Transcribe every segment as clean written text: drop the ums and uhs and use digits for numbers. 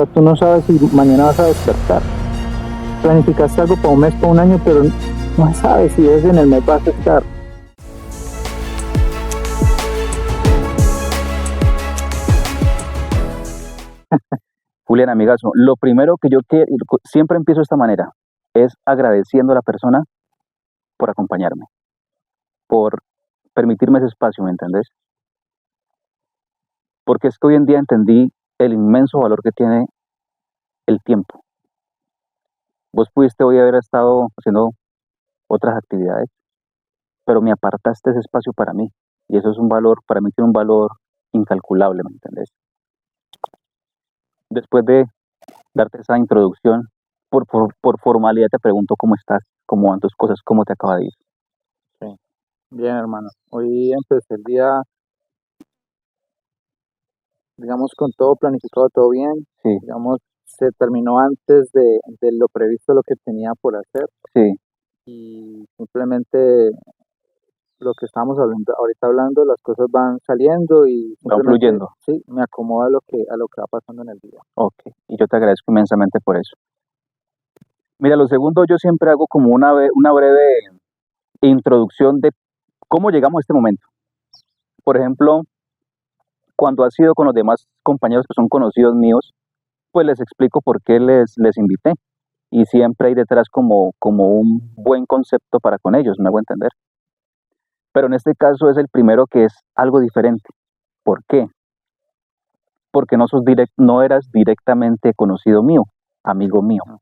sea, tú no sabes si mañana vas a despertar. Planificaste algo para un mes, para un año, pero no sabes si es en el mes vas a estar. Julián, amigazo, lo primero que yo siempre empiezo de esta manera, es agradeciendo a la persona por acompañarme, por permitirme ese espacio, ¿me entendés? Porque es que hoy en día entendí el inmenso valor que tiene el tiempo. Vos pudiste hoy haber estado haciendo otras actividades, pero me apartaste ese espacio para mí. Y eso es un valor, para mí tiene un valor incalculable, ¿me entendés? Después de darte esa introducción, por formalidad te pregunto cómo estás, cómo van tus cosas, cómo te acaba de ir. Sí. Bien, hermano. Hoy empecé el día, digamos, con todo planificado, todo bien. Sí, Digamos, se terminó antes de lo previsto, lo que tenía por hacer. sí, Y simplemente lo que estamos ahorita hablando, las cosas van saliendo y van simplemente, fluyendo. sí, me acomoda a lo que va pasando en el día. Ok, y yo te agradezco inmensamente por eso. Mira, lo segundo, yo siempre hago como una breve introducción de cómo llegamos a este momento. Por ejemplo, cuando has ido con los demás compañeros que son conocidos míos, pues les explico por qué les invité. Y siempre hay detrás como un buen concepto para con ellos, me hago entender. Pero en este caso es el primero que es algo diferente. ¿Por qué? Porque no eras directamente conocido mío, amigo mío. Ah,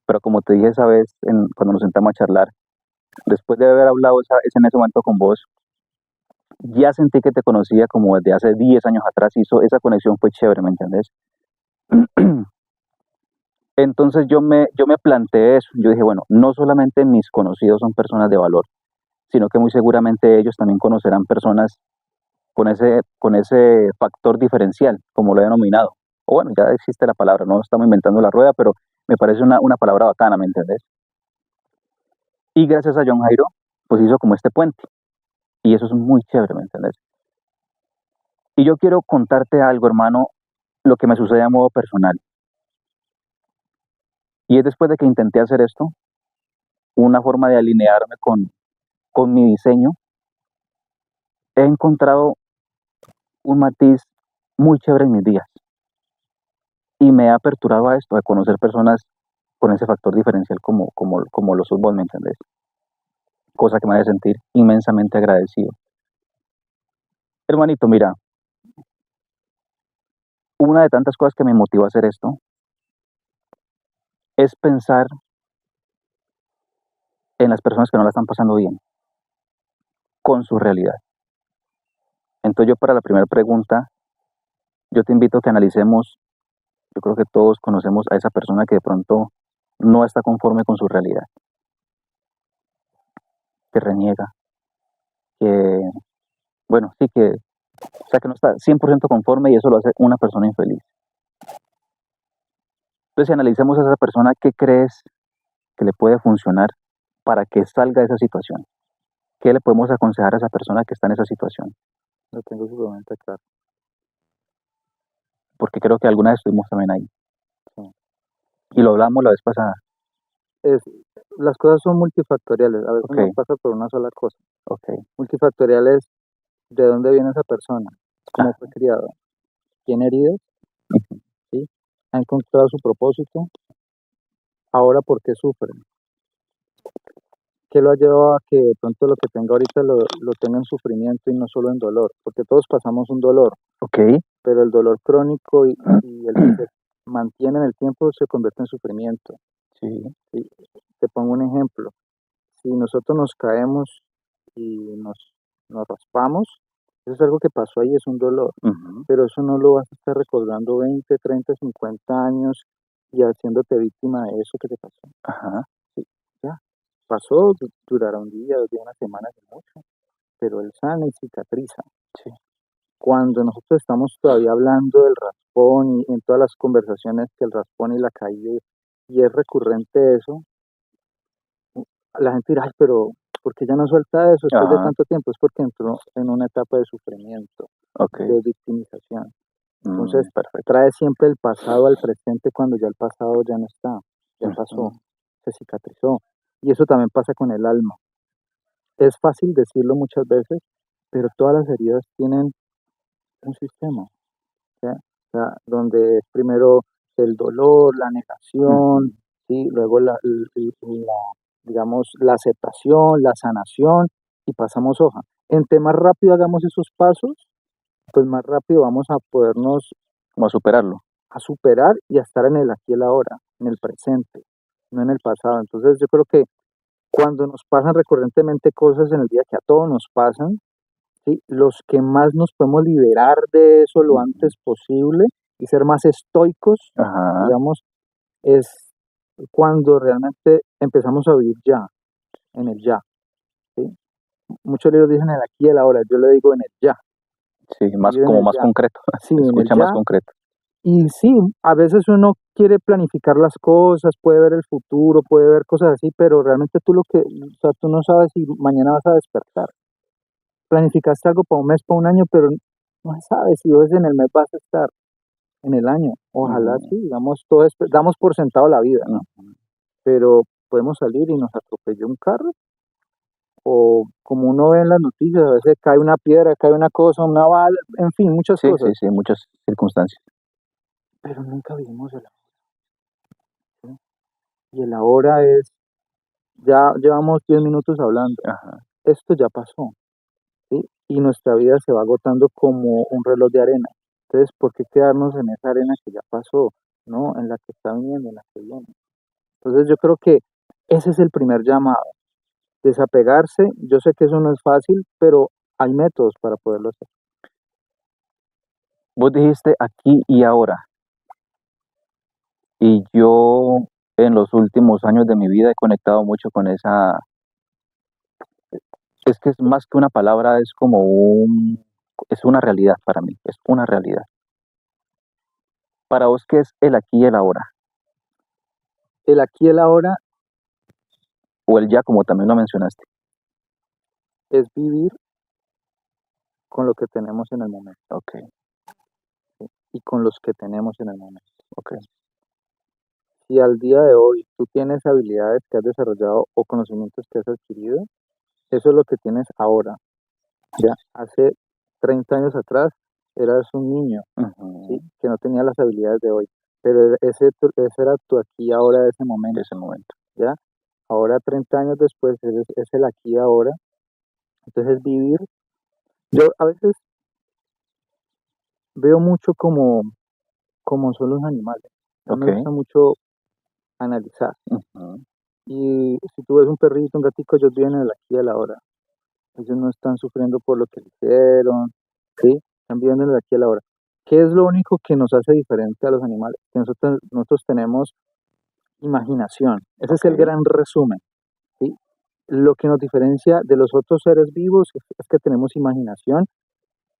Pero como te dije esa vez, cuando nos sentamos a charlar, después de haber hablado en ese momento con vos, ya sentí que te conocía como desde hace 10 años atrás, y esa conexión fue chévere, ¿me entendés? Entonces yo me planteé eso, yo dije, bueno, no solamente mis conocidos son personas de valor, sino que muy seguramente ellos también conocerán personas con ese factor diferencial, como lo he denominado. O bueno, ya existe la palabra, no estamos inventando la rueda, pero me parece una palabra bacana, ¿me entendés? Y gracias a John Jairo, pues hizo como este puente. Y eso es muy chévere, ¿me entendés? Y yo quiero contarte algo, hermano, lo que me sucede a modo personal. Y es después de que intenté hacer esto, una forma de alinearme con mi diseño, he encontrado un matiz muy chévere en mis días. Y me ha aperturado a esto, a conocer personas con ese factor diferencial como lo sos vos, ¿me entendés? Cosa que me hace sentir inmensamente agradecido. Hermanito, mira, una de tantas cosas que me motivó a hacer esto es pensar en las personas que no la están pasando bien, con su realidad. Entonces yo para la primera pregunta, yo te invito a que analicemos, yo creo que todos conocemos a esa persona que de pronto no está conforme con su realidad, que reniega, que, bueno, sí que, o sea, que no está 100% conforme y eso lo hace una persona infeliz. Entonces, si analicemos a esa persona, ¿qué crees que le puede funcionar para que salga de esa situación? ¿Qué le podemos aconsejar a esa persona que está en esa situación? Lo tengo sumamente claro. Porque creo que alguna vez estuvimos también ahí. Sí. Y lo hablamos la vez pasada. Es, las cosas son multifactoriales, a veces Ok, no pasa por una sola cosa. ok. Multifactoriales, ¿de dónde viene esa persona? ¿Cómo Ah, fue criado? ¿Tiene heridas? ujú, ¿Sí? ¿Ha encontrado su propósito? ¿Ahora por qué sufre? ¿Qué lo ha llevado a que de pronto lo que tenga ahorita lo tenga en sufrimiento y no solo en dolor? Porque todos pasamos un dolor, ok. pero el dolor crónico y el que se mantiene en el tiempo se convierte en sufrimiento. Sí, ¿Sí? Te pongo un ejemplo. Si nosotros nos caemos y nos raspamos, eso es algo que pasó ahí, es un dolor, ujú, pero eso no lo vas a estar recordando 20, 30, 50 años y haciéndote víctima de eso que te pasó. ajá, Sí, ya, pasó, durará un día, 2 días, una semana, de mucho, pero él sana y cicatriza. sí, Cuando nosotros estamos todavía hablando del raspón y en todas las conversaciones que el raspón y la caída, y es recurrente eso, la gente dirá, "Ay, pero ¿por qué ya no suelta eso después de ajá, tanto tiempo?". Es porque entró en una etapa de sufrimiento, ok. de victimización. Entonces, Perfecto. trae siempre el pasado al presente cuando ya el pasado ya no está, ya pasó, Ujú. se cicatrizó. Y eso también pasa con el alma. Es fácil decirlo muchas veces, pero todas las heridas tienen un sistema, ¿sí? O sea, donde es primero el dolor, la negación, Ujú. ¿sí? Luego digamos, la aceptación, la sanación y pasamos hoja. Entre más rápido hagamos esos pasos, pues más rápido vamos a podernos Como a superarlo. a superar y a estar en el aquí y el ahora, en el presente, no en el pasado. Entonces yo creo que cuando nos pasan recurrentemente cosas en el día, que a todos nos pasan, ¿sí? Los que más nos podemos liberar de eso lo Ujú. antes posible y ser más estoicos, Ajá. digamos, es cuando realmente empezamos a vivir ya, en el ya, ¿sí? Muchos libros dicen el aquí y el ahora, yo le digo en el ya, Sí, más, vivir en como el más ya. concreto. Sí, Se en el escucha más ya. concreto. Y sí, a veces uno quiere planificar las cosas, puede ver el futuro, puede ver cosas así, pero realmente o sea, tú no sabes si mañana vas a despertar. Planificaste algo para un mes, para un año, pero no sabes si hoy en el mes vas a estar, en el año. Ojalá Ujú. sí, damos por sentado la vida, ¿no? Ujú. Pero podemos salir y nos atropelló un carro, o como uno ve en las noticias, a veces cae una piedra, cae una cosa, una bala, en fin, muchas Sí, sí, cosas, sí, muchas circunstancias. pero nunca vivimos el ahora, ¿sí? Y el ahora es, ya llevamos 10 minutos hablando, Ajá. esto ya pasó, ¿sí? Y nuestra vida se va agotando como un reloj de arena. Entonces, ¿por qué quedarnos en esa arena que ya pasó, ¿no? En la que está viniendo, en la que viene. Entonces, yo creo que ese es el primer llamado, desapegarse. Yo sé que eso no es fácil, pero hay métodos para poderlo hacer. Vos dijiste aquí y ahora, y yo en los últimos años de mi vida he conectado mucho con esa, es que es más que una palabra, es como es una realidad para mí, es una realidad. Para vos, ¿qué es el aquí y el ahora? El aquí y el ahora O el ya, como también lo mencionaste. es vivir con lo que tenemos en el momento, Ok, ¿sí? Y con los que tenemos en el momento. ok. Si al día de hoy tú tienes habilidades que has desarrollado o conocimientos que has adquirido, eso es lo que tienes ahora. Ya hace 30 años atrás eras un niño, ¿sí? Ujú. Que no tenía las habilidades de hoy, pero ese era tu aquí y ahora de ese De momento, ese momento. ¿ya? Ahora, 30 años después, es el aquí y ahora. Entonces, vivir, yo a veces veo mucho como son los animales. A mí me Ok. gusta mucho analizar. Ujú. Y si tú ves un perrito, un gatico, ellos viven en el aquí y el ahora. Ellos no están sufriendo por lo que le hicieron, ¿sí? Están viviendo en el aquí y el ahora. ¿Qué es lo único que nos hace diferente a los animales? Que nosotros tenemos imaginación. Ese es Ok. el gran resumen, ¿sí? Lo que nos diferencia de los otros seres vivos es que tenemos imaginación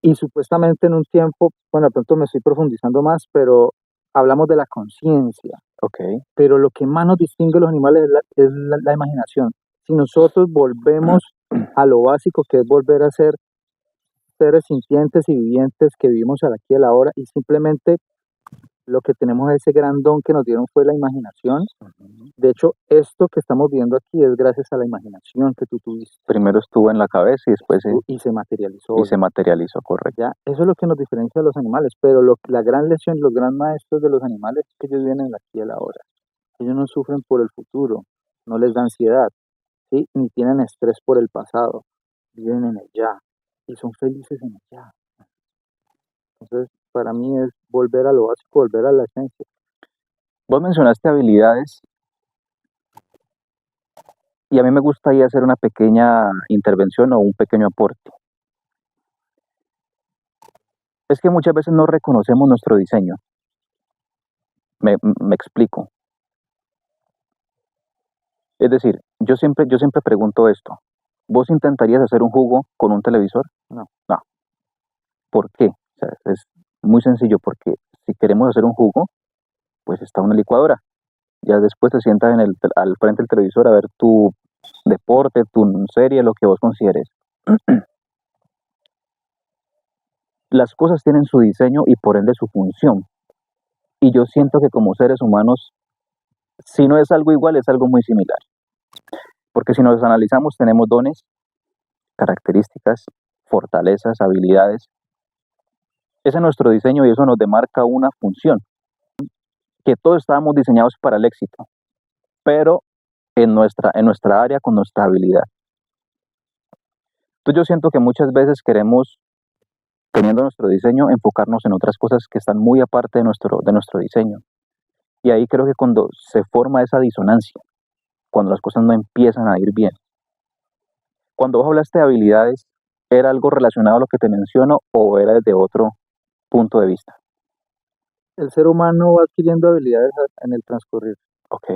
y supuestamente en un tiempo, bueno, de pronto me estoy profundizando más, pero hablamos de la conciencia. Ok. Pero lo que más nos distingue de los animales es la imaginación. Si nosotros volvemos a lo básico, que es volver a ser seres sintientes y vivientes que vivimos al aquí y a la hora, y simplemente lo que tenemos, ese gran don que nos dieron fue la imaginación. Ujú. De hecho, esto que estamos viendo aquí es gracias a la imaginación que tú tuviste Primero estuvo en la cabeza y después y se materializó y hoy. se materializó, correcto. ¿Ya? Eso es lo que nos diferencia de los animales, pero la gran lección, los gran maestros de los animales es que ellos vienen aquí y a la hora. Ellos no sufren por el futuro, no les da ansiedad, ¿sí? Ni tienen estrés por el pasado, viven en el ya y son felices en el ya. Entonces, para mí es volver a lo básico, volver a la esencia. Vos mencionaste habilidades y a mí me gustaría hacer una pequeña intervención o un pequeño aporte. Es que muchas veces no reconocemos nuestro diseño. Me explico. Es decir, yo siempre pregunto esto. ¿Vos intentarías hacer un jugo con un televisor? No, No. ¿Por qué? O sea, es muy sencillo, porque si queremos hacer un jugo, pues está una licuadora. Ya después te sientas al frente del televisor a ver tu deporte, tu serie, lo que vos consideres. las cosas tienen su diseño y por ende su función. Y yo siento que como seres humanos, si no es algo igual, es algo muy similar. Porque si nos analizamos, tenemos dones, características, fortalezas, habilidades. Ese es nuestro diseño y eso nos demarca una función, que todos estábamos diseñados para el éxito, pero en nuestra área con nuestra habilidad. Entonces yo siento que muchas veces queremos, teniendo nuestro diseño, enfocarnos en otras cosas que están muy aparte de nuestro diseño. Y ahí creo que cuando se forma esa disonancia, cuando las cosas no empiezan a ir bien. Cuando vos hablaste de habilidades, ¿era algo relacionado a lo que te menciono o era desde otro punto de vista? El ser humano va adquiriendo habilidades en el transcurrir, Ok,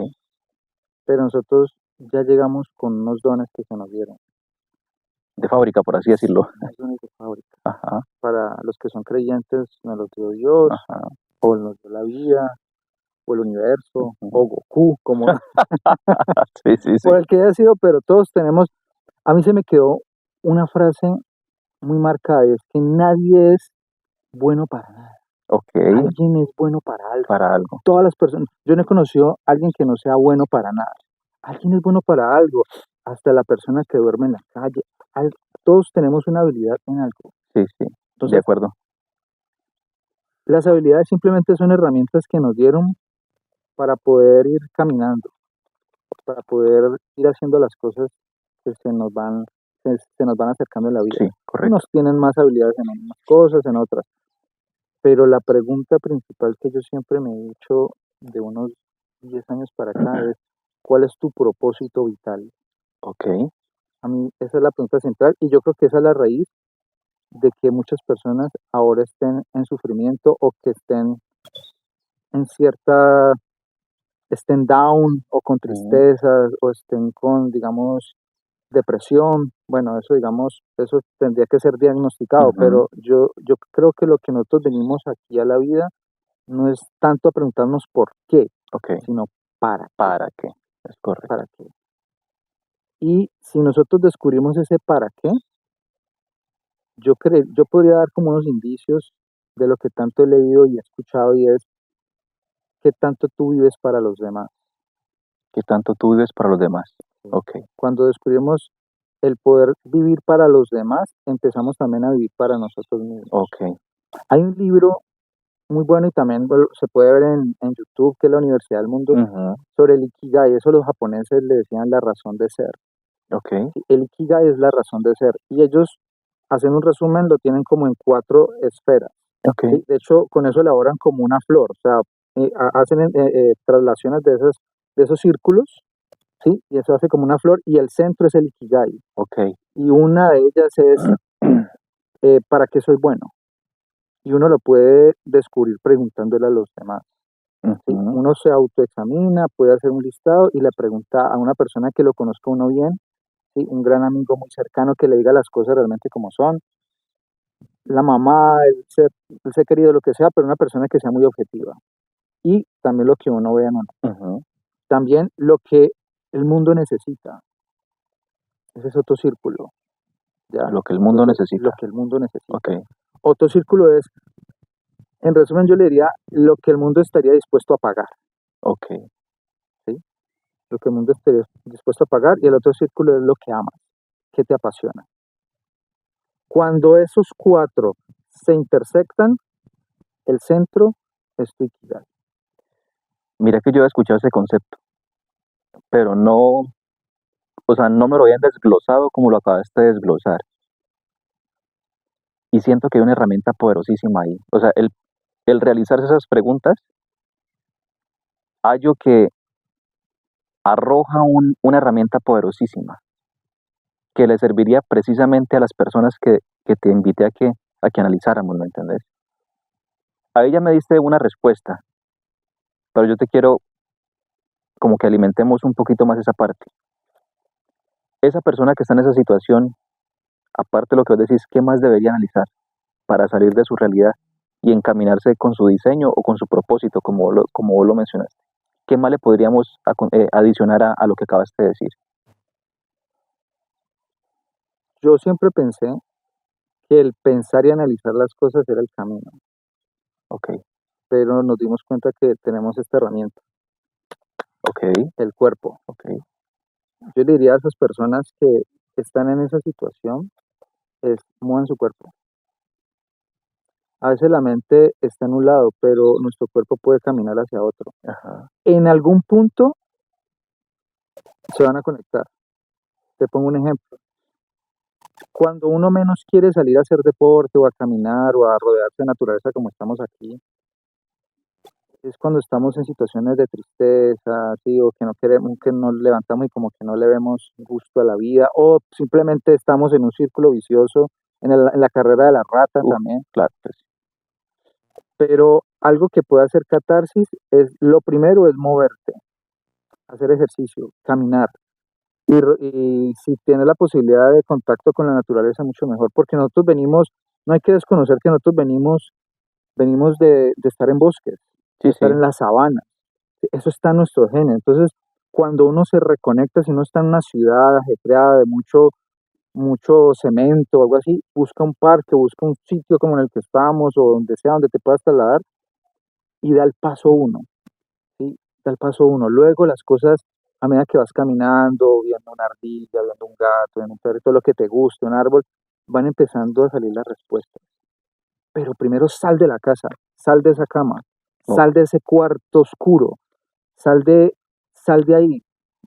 pero nosotros ya llegamos con unos dones que se nos dieron. de fábrica, por así decirlo. Unos dones de fábrica. Ajá, Para los que son creyentes, nos los dio Dios, ajá. o nos dio la vida, o el universo, Ujú. o Goku, como Sí, sí, sí. por el que haya sido, pero todos tenemos. A mí se me quedó una frase muy marcada, y es que nadie es bueno para nada. Ok, Alguien es bueno para algo. para algo. Todas las personas, yo no he conocido a alguien que no sea bueno para nada. Alguien es bueno para algo, hasta la persona que duerme en la calle. Todos tenemos una habilidad en algo. Sí, sí, de Entonces, acuerdo. las habilidades simplemente son herramientas que nos dieron para poder ir caminando, para poder ir haciendo las cosas que se nos van acercando en la vida. Sí, correcto. Unos tienen más habilidades en unas cosas, en otras. Pero la pregunta principal que yo siempre me he hecho de unos 10 años para acá es, ¿cuál es tu propósito vital? Ok, A mí esa es la pregunta central y yo creo que esa es la raíz de que muchas personas ahora estén en sufrimiento o que estén en estén down o con ujú, tristezas o estén con, digamos, depresión. Bueno, eso, digamos, eso tendría que ser diagnosticado, ujú. pero yo creo que lo que nosotros venimos aquí a la vida no es tanto a preguntarnos por qué, Ok, sino para qué, ¿para qué? Es correcto. para qué. Y si nosotros descubrimos ese para qué, yo podría dar como unos indicios de lo que tanto he leído y he escuchado y es qué tanto tú vives para los demás. ¿Qué tanto tú vives para los demás? ¿Sí? Ok, Cuando descubrimos el poder vivir para los demás, empezamos también a vivir para nosotros mismos. ok. Hay un libro muy bueno y también se puede ver en YouTube, que es la Universidad del Mundo, Ujú, sobre el Ikigai. Eso los japoneses le decían la razón de ser. ok, ¿Sí? El Ikigai es la razón de ser. Y ellos, hacen un resumen, lo tienen como en 4 esferas. ok. ¿Sí? De hecho, con eso elaboran como una flor. O sea, hacen traslaciones de esos círculos, ¿sí? Y eso hace como una flor y el centro es el Ikigai. Ok. Y una de ellas es, ¿para qué soy bueno? Y uno lo puede descubrir preguntándole a los demás. ¿Sí? Ujú, Uno se autoexamina, puede hacer un listado y le pregunta a una persona que lo conozca uno bien, ¿sí? Un gran amigo muy cercano que le diga las cosas realmente como son, la mamá, el ser querido, lo que sea, pero una persona que sea muy objetiva. Y también lo que uno vea en uno. ujú. También lo que el mundo necesita. Ese es otro círculo, ¿ya? Lo que el mundo Lo necesita. que el mundo Ok, necesita. Otro círculo es, en resumen, yo le diría lo que el mundo estaría dispuesto a pagar, ok, ¿sí? Lo que el mundo estaría dispuesto a pagar. Y el otro círculo es lo que amas, que te apasiona. Cuando esos 4 se intersectan, el centro es tu Ikigai. mira que yo he escuchado ese concepto, pero no, o sea, no me lo habían desglosado como lo acabaste de desglosar. Y siento que hay una herramienta poderosísima ahí. O sea, el realizarse esas preguntas, hallo que arroja una herramienta poderosísima que le serviría precisamente a las personas que te invité a que analizáramos, ¿me entendés? Ahí ya me diste una respuesta, pero yo te quiero como que alimentemos un poquito más esa parte. Esa persona que está en esa situación, aparte de lo que vos decís, ¿qué más debería analizar para salir de su realidad y encaminarse con su diseño o con su propósito, como vos lo mencionaste? ¿Qué más le podríamos adicionar a lo que acabaste de decir? Yo siempre pensé que el pensar y analizar las cosas era el camino, Ok, pero nos dimos cuenta que tenemos esta herramienta, ok, el cuerpo. ok. Yo le diría a esas personas que están en esa situación, es muevan su cuerpo. A veces la mente está en un lado, pero nuestro cuerpo puede caminar hacia otro. Ajá. En algún punto se van a conectar. Te pongo un ejemplo. Cuando uno menos quiere salir a hacer deporte o a caminar o a rodearse de naturaleza como estamos aquí, es cuando estamos en situaciones de tristeza, ¿sí? O que no queremos, que nos levantamos y como que no le vemos gusto a la vida, o simplemente estamos en un círculo vicioso, en la carrera de la rata Uf, también. claro, pues, Pero algo que puede hacer catarsis es, lo primero es moverte, hacer ejercicio, caminar. Y si tienes la posibilidad de contacto con la naturaleza, mucho mejor, porque nosotros venimos, no hay que desconocer que nosotros venimos de estar en bosques, sí, de sí, estar en la sabana. Eso está en nuestro gen. Entonces, cuando uno se reconecta, si uno está en una ciudad ajetreada de mucho cemento o algo así, busca un parque, busca un sitio como en el que estamos o donde sea, donde te puedas trasladar y da el paso uno, ¿sí? Da el paso uno. Luego las cosas, a medida que vas caminando, viendo una ardilla, viendo un gato, viendo un perrito, lo que te guste, un árbol, van empezando a salir las respuestas. Pero primero sal de la casa, sal de esa cama, ok, sal de ese cuarto oscuro, sal de, sal de ahí.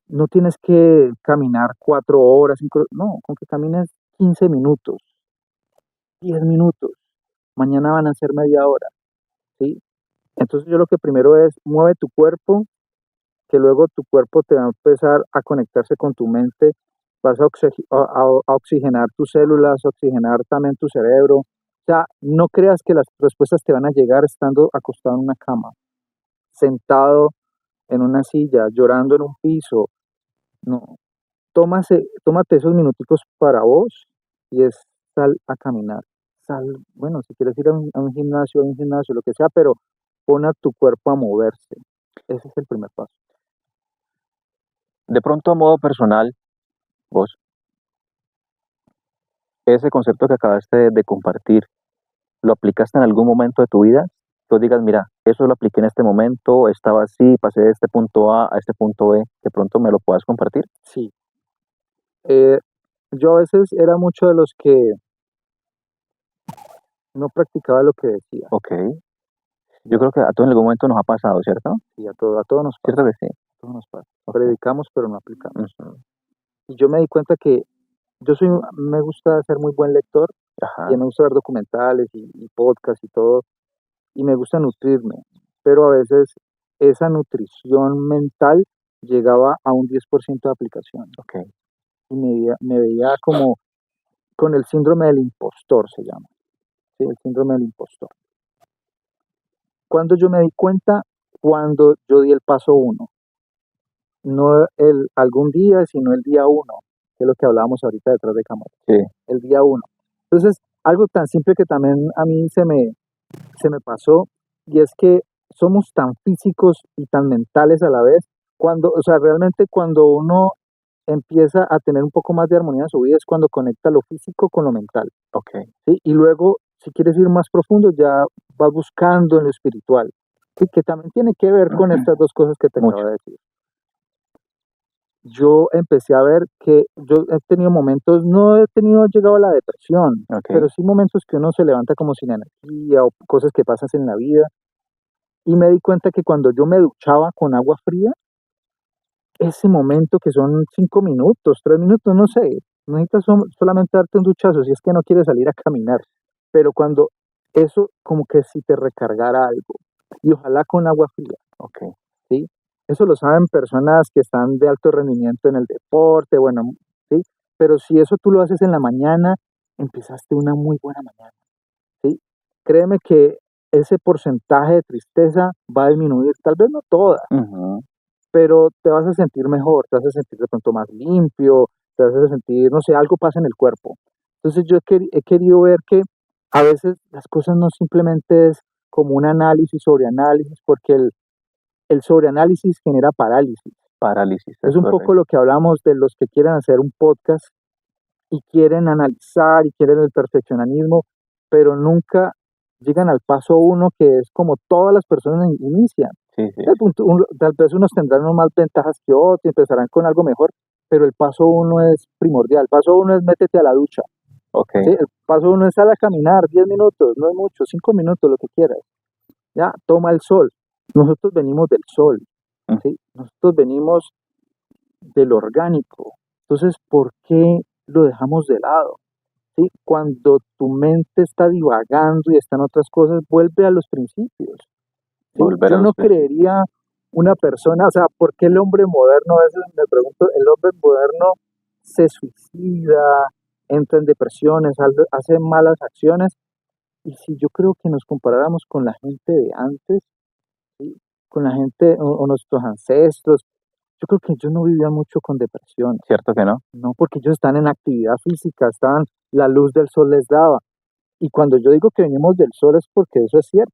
No tienes que caminar 4 horas, no, con que camines 15 minutos, 10 minutos, mañana van a ser media hora, ¿sí? Entonces yo lo que primero es, mueve tu cuerpo, que luego tu cuerpo te va a empezar a conectarse con tu mente, vas a oxigenar tus células, oxigenar también tu cerebro. O sea, no creas que las respuestas te van a llegar estando acostado en una cama, sentado en una silla, llorando en un piso. No, tómate esos minuticos para vos y es sal a caminar. Sal, bueno, si quieres ir a un gimnasio, lo que sea, pero pon a tu cuerpo a moverse. Ese es el primer paso. de pronto a modo personal, vos, ese concepto que acabaste de compartir, ¿lo aplicaste en algún momento de tu vida? Tú digas, mira, eso lo apliqué en este momento, estaba así, pasé de este punto A este punto B, de pronto me lo puedas compartir. Sí. Eh, yo a veces era mucho de los que no practicaba lo que decía. Ok, yo Ya, creo que a todos en algún momento nos ha pasado, ¿cierto? y a todo nos pasa, Cierto que sí. a todos nos pasa. Ok. Predicamos, pero no aplicamos. Ujú. Y yo me di cuenta que me gusta ser muy buen lector y Ajá, me gusta ver documentales y podcasts y todo, y me gusta nutrirme, pero a veces esa nutrición mental llegaba a un 10% de aplicación ok, y me veía como con el síndrome del impostor, se llama, ¿sí? El síndrome del impostor. Cuando yo me di cuenta, cuando yo di el paso uno, no algún día, sino el día uno, que es lo que hablábamos ahorita detrás de cámara, sí, el día uno. Entonces, algo tan simple que también a mí se me pasó, y es que somos tan físicos y tan mentales a la vez, o sea, realmente cuando uno empieza a tener un poco más de armonía en su vida es cuando conecta lo físico con lo mental, ok. ¿sí? Y luego, si quieres ir más profundo, ya vas buscando en lo espiritual, ¿sí? Que también tiene que ver con estas dos cosas que te Mucho, acabo de decir. Yo empecé a ver que yo he tenido momentos, no he llegado a la depresión, ok. pero sí momentos que uno se levanta como sin energía o cosas que pasan en la vida. Y me di cuenta que cuando yo me duchaba con agua fría, ese momento que son 5 minutos, 3 minutos, no sé, no necesitas solamente darte un duchazo si es que no quieres salir a caminar, pero cuando eso como que si te recargara algo, y ojalá con agua fría, Ok, ¿sí? Eso lo saben personas que están de alto rendimiento en el deporte, bueno, ¿sí? Pero si eso tú lo haces en la mañana, empezaste una muy buena mañana, ¿sí? Créeme que ese porcentaje de tristeza va a disminuir, tal vez no toda, ujú, pero te vas a sentir mejor, te vas a sentir de pronto más limpio, te vas a sentir, no sé, algo pasa en el cuerpo. Entonces yo he querido ver que a veces las cosas no simplemente es como un análisis sobre análisis, porque el sobreanálisis genera parálisis. parálisis, Es es un poco correcto. lo que hablamos de los que quieren hacer un podcast y quieren analizar y quieren el perfeccionismo, pero nunca llegan al paso uno que es como todas las personas inician. Sí, sí, Tal vez unos tendrán más ventajas que otros y empezarán con algo mejor, pero el paso uno es primordial. El paso uno es métete a la ducha. ok, ¿Sí? El paso uno es sal a caminar 10 minutos, no es mucho, 5 minutos, lo que quieras. Ya, toma el sol. Nosotros venimos del sol, mm, ¿sí? Nosotros venimos del orgánico. Entonces, ¿por qué lo dejamos de lado? ¿Sí? Cuando tu mente está divagando y está en otras cosas, vuelve a los principios. ¿Sí? volver a Yo los no creería una persona, o sea, ¿por qué el hombre moderno, a veces me pregunto, el hombre moderno se suicida, entra en depresiones, hace malas acciones? Y si yo creo que nos comparáramos con la gente de antes, ¿sí? Con la gente o nuestros ancestros, yo creo que ellos no vivían mucho con depresión, cierto que no. no, porque ellos están en actividad física, estaban, la luz del sol les daba. Y cuando yo digo que venimos del sol es porque eso es cierto.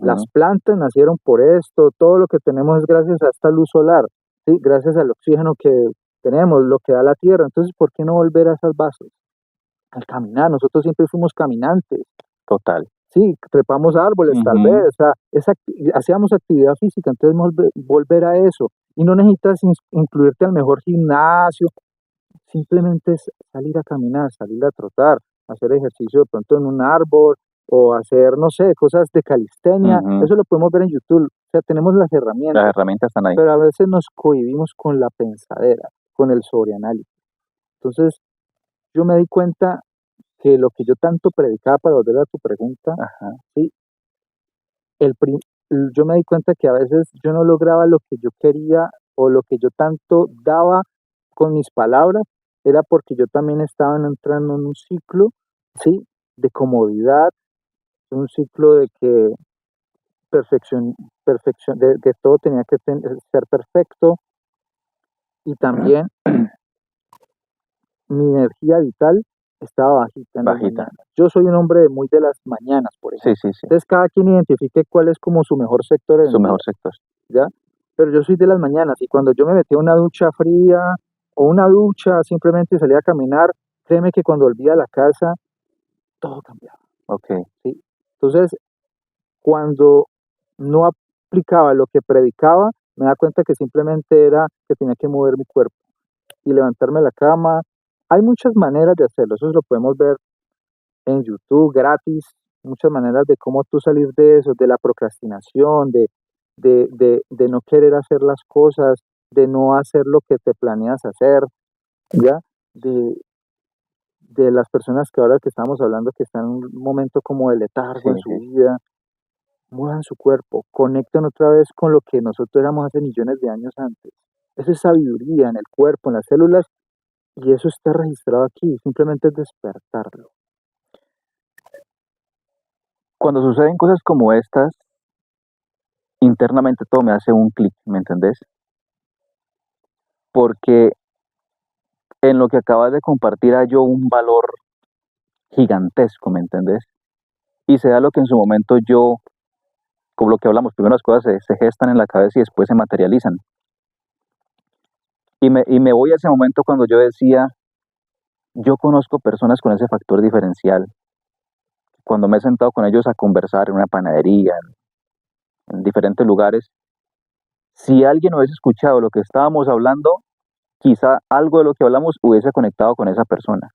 Las Ujú, plantas nacieron por esto, todo lo que tenemos es gracias a esta luz solar, ¿sí? Gracias al oxígeno que tenemos, lo que da la tierra. Entonces, ¿por qué no volver a esas bases? Al caminar, nosotros siempre fuimos caminantes. total. Sí, trepamos árboles tal Ujú, vez, o sea, hacíamos actividad física, entonces volver a eso. Y no necesitas incluirte al mejor gimnasio, simplemente es salir a caminar, salir a trotar, hacer ejercicio de pronto en un árbol o hacer, no sé, cosas de calistenia, ujú. eso lo podemos ver en YouTube, o sea, tenemos las Las herramientas, herramientas están ahí. pero a veces nos cohibimos con la pensadera, con el sobreanálisis. Entonces, yo me di cuenta que lo que yo tanto predicaba, para volver a tu pregunta, Ajá, ¿sí? el prim- yo me di cuenta que a veces yo no lograba lo que yo quería o lo que yo tanto daba con mis palabras, era porque yo también estaba entrando en un ciclo, ¿sí? De comodidad, un ciclo de que de que todo tenía que ser perfecto y también mi energía vital estaba bajita en las bajita. mañanas. Yo soy un hombre muy de las mañanas, por Sí, ejemplo. sí, sí. Entonces cada quien identifique cuál es como su mejor sector en Su el día. mejor sector. ¿Ya? Pero yo soy de las mañanas y cuando yo me metía a una ducha fría o una ducha, simplemente salía a caminar, créeme que cuando volvía a la casa, todo cambiaba, Ok. ¿sí? Entonces, cuando no aplicaba lo que predicaba, me da cuenta que simplemente era que tenía que mover mi cuerpo y levantarme de la cama. Hay muchas maneras de hacerlo, eso lo podemos ver en YouTube gratis, muchas maneras de cómo tú salir de eso, de la procrastinación, de no querer hacer las cosas, de no hacer lo que te planeas hacer, ¿ya? De, de las personas que ahora que estamos hablando que están en un momento como de letargo Sí, en su sí. vida, muevan su cuerpo, conecten otra vez con lo que nosotros éramos hace millones de años antes. Eso es sabiduría en el cuerpo, en las células, y eso está registrado aquí, simplemente es despertarlo. Cuando suceden cosas como estas, internamente todo me hace un clic, ¿me entendés? Porque en lo que acabas de compartir hay yo un valor gigantesco, ¿me entendés? Y se da lo que en su momento yo, como lo que hablamos, primero las cosas se gestan en la cabeza y después se materializan. Y me voy a ese momento cuando yo decía, yo conozco personas con ese factor diferencial. Cuando me he sentado con ellos a conversar en una panadería, en diferentes lugares, si alguien hubiese escuchado lo que estábamos hablando, quizá algo de lo que hablamos hubiese conectado con esa persona.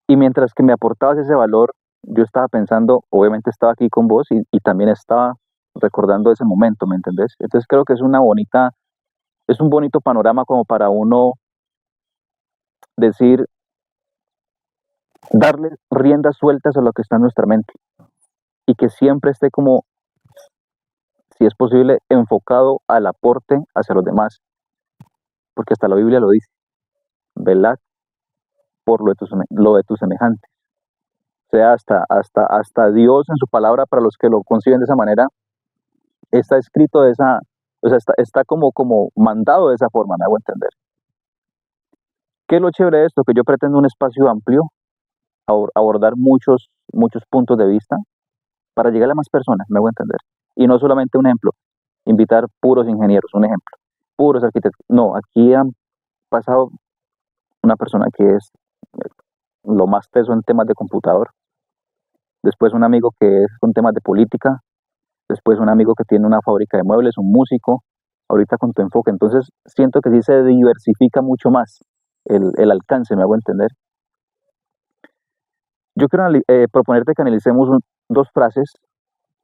Y mientras que me aportabas ese valor, yo estaba pensando, obviamente estaba aquí con vos y también estaba recordando ese momento, ¿me entendés? Entonces creo que es un bonito panorama como para uno decir, darle riendas sueltas a lo que está en nuestra mente y que siempre esté como, si es posible, enfocado al aporte hacia los demás, porque hasta la Biblia lo dice, velad por lo de tus semejantes. O sea, hasta Dios en su palabra, para los que lo conciben de esa manera, está escrito de esa, o sea, está como mandado de esa forma, me hago entender. ¿Qué es lo chévere de esto? Que yo pretendo un espacio amplio, abordar muchos puntos de vista para llegar a más personas, me hago entender. Y no solamente un ejemplo, invitar puros ingenieros, un ejemplo, puros arquitectos. No, aquí han pasado una persona que es lo más teso en temas de computador, después un amigo que es con temas de política, después un amigo que tiene una fábrica de muebles, un músico, ahorita con tu enfoque. Entonces siento que sí se diversifica mucho más el alcance, me hago entender. Yo quiero proponerte que analicemos dos frases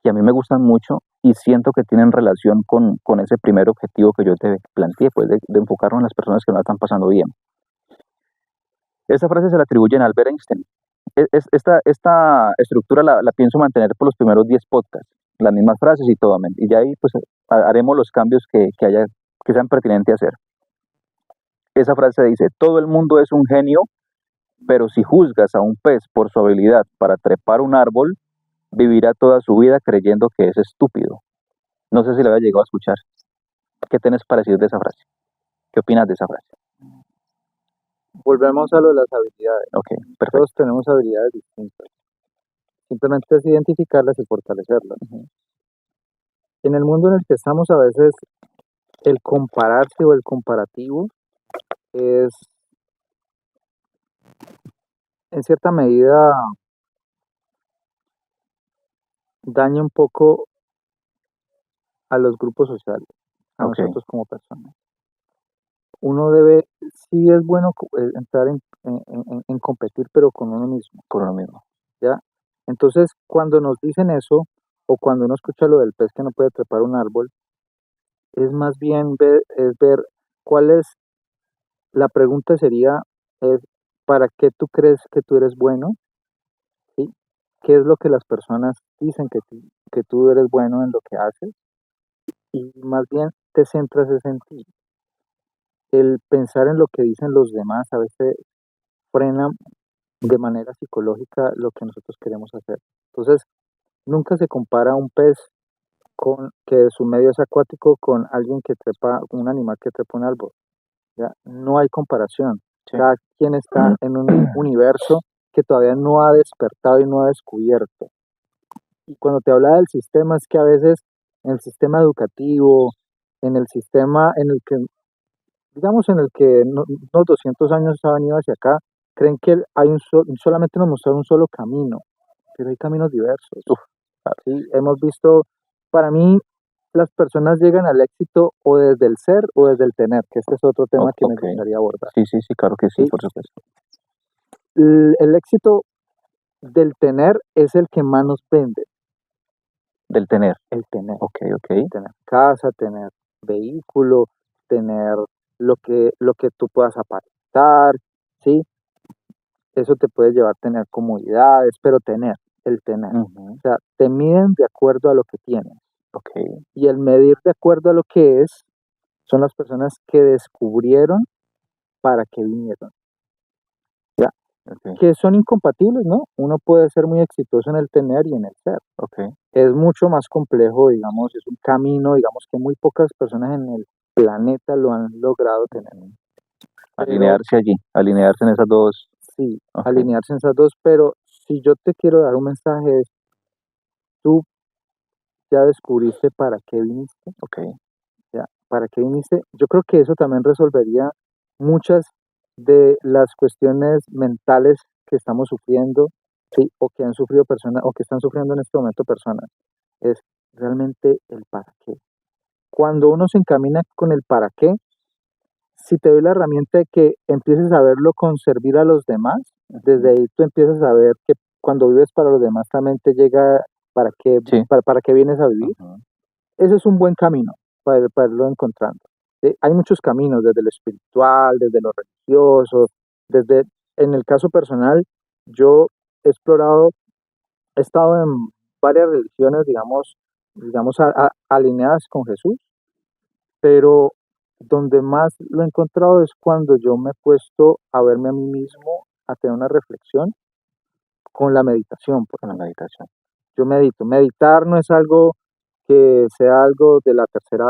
que a mí me gustan mucho y siento que tienen relación con ese primer objetivo que yo te planteé, pues de enfocarnos en las personas que no la están pasando bien. Esa frase se la atribuyen a Albert Einstein. Esta estructura la pienso mantener por los primeros 10 podcasts, las mismas frases y todo, y ya ahí pues haremos los cambios que sean pertinentes hacer. Esa frase dice, todo el mundo es un genio, pero si juzgas a un pez por su habilidad para trepar un árbol, vivirá toda su vida creyendo que es estúpido. No sé si la había llegado a escuchar. ¿Qué tienes para decir de esa frase? ¿Qué opinas de esa frase? Volvemos a lo de las habilidades. Ok, perfecto. Todos tenemos habilidades distintas. Simplemente es identificarlas y fortalecerlas. En el mundo en el que estamos, a veces el compararse o el comparativo es, en cierta medida, daña un poco a los grupos sociales, a Ok, nosotros como personas. Uno debe, sí es bueno entrar en competir, pero con uno mismo, por lo mismo. ¿ya? Entonces, cuando nos dicen eso, o cuando uno escucha lo del pez que no puede trepar un árbol, es más bien ver cuál es, la pregunta sería, es, ¿para qué tú crees que tú eres bueno? ¿Sí? ¿Qué es lo que las personas dicen que tú eres bueno en lo que haces? Y más bien te centras es en ti. El pensar en lo que dicen los demás a veces frena de manera psicológica lo que nosotros queremos hacer. Entonces, nunca se compara un pez con que su medio es acuático con alguien que trepa, un animal que trepa un árbol. ¿Ya? No hay comparación. Sí. Cada quien está en un universo que todavía no ha despertado y no ha descubierto. Y cuando te habla del sistema, es que a veces en el sistema educativo, en el sistema en el que, digamos, en el que unos 200 años ha venido hacia acá, creen que hay solamente nos mostraron un solo camino, pero hay caminos diversos. Uf, ¿Sí? Hemos visto, para mí, las personas llegan al éxito o desde el ser o desde el tener, que este es otro tema que me ok. gustaría abordar. Sí, sí, sí, claro que sí, ¿Sí? por supuesto. El éxito del tener es el que más nos vende, Del tener. el tener. Ok, ok. Tener casa, tener vehículo, tener lo que tú puedas aparentar, ¿sí? Eso te puede llevar a tener comodidades, pero el tener. O sea, te miden de acuerdo a lo que tienes. Ok, Y el medir de acuerdo a lo que es, son las personas que descubrieron para qué vinieron. ¿Ya? ok, Que son incompatibles, ¿no? Uno puede ser muy exitoso en el tener y en el ser. ok. Es mucho más complejo, digamos, es un camino, digamos, que muy pocas personas en el planeta lo han logrado tener. Pero Alinearse allí, alinearse en esas dos. sí, Ok, alinearse en esas dos, pero si yo te quiero dar un mensaje, es, tú ya descubriste para qué viniste, ok. ¿ya? ¿Para qué viniste? Yo creo que eso también resolvería muchas de las cuestiones mentales que estamos sufriendo, ¿sí? O que han sufrido personas, o que están sufriendo en este momento personas. Es realmente el para qué. Cuando uno se encamina con el para qué, si te doy la herramienta de que empieces a verlo con servir a los demás, desde ahí tú empiezas a ver que cuando vives para los demás también te llega Sí. para qué vienes a vivir. Ujú. Ese es un buen camino para irlo encontrando. ¿Sí? Hay muchos caminos, desde lo espiritual, desde lo religioso, en el caso personal, yo he explorado, he estado en varias religiones, digamos alineadas con Jesús, pero donde más lo he encontrado es cuando yo me he puesto a verme a mí mismo, a tener una reflexión con la meditación, Con la meditación. yo medito. Meditar no es algo que sea algo de la tercera,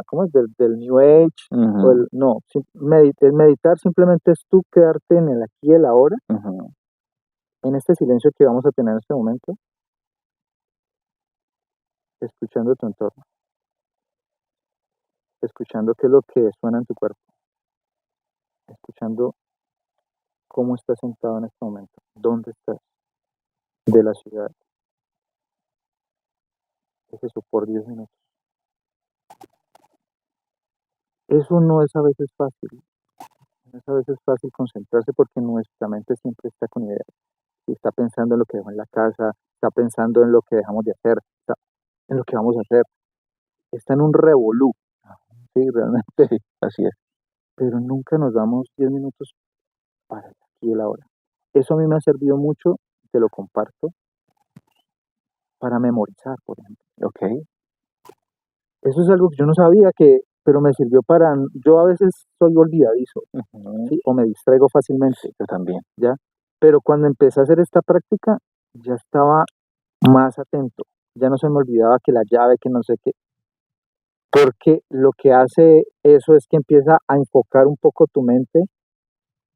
¿cómo es? Del New Age, Ujú, no, el meditar simplemente es tú quedarte en el aquí y el ahora, ujú. en este silencio que vamos a tener en este momento, escuchando tu entorno, escuchando qué es lo que suena en tu cuerpo, escuchando cómo estás sentado en este momento, dónde estás de la ciudad. Es eso por 10 minutos. Eso no es a veces fácil. No es a veces fácil concentrarse porque nuestra mente siempre está con ideas. Y está pensando en lo que dejó en la casa, está pensando en lo que dejamos de hacer, está en lo que vamos a hacer. Está en un revolú, sí, realmente. Sí, así es. Pero nunca nos damos 10 minutos para el aquí y el ahora. Eso a mí me ha servido mucho, te lo comparto, para memorizar, por ejemplo. Ok. Eso es algo que yo no sabía pero me sirvió para, yo a veces soy olvidadizo, Ujú. ¿sí? O me distraigo fácilmente, Yo también. ¿ya? Pero cuando empecé a hacer esta práctica, ya estaba más atento, ya no se me olvidaba que la llave, que no sé qué, porque lo que hace eso es que empieza a enfocar un poco tu mente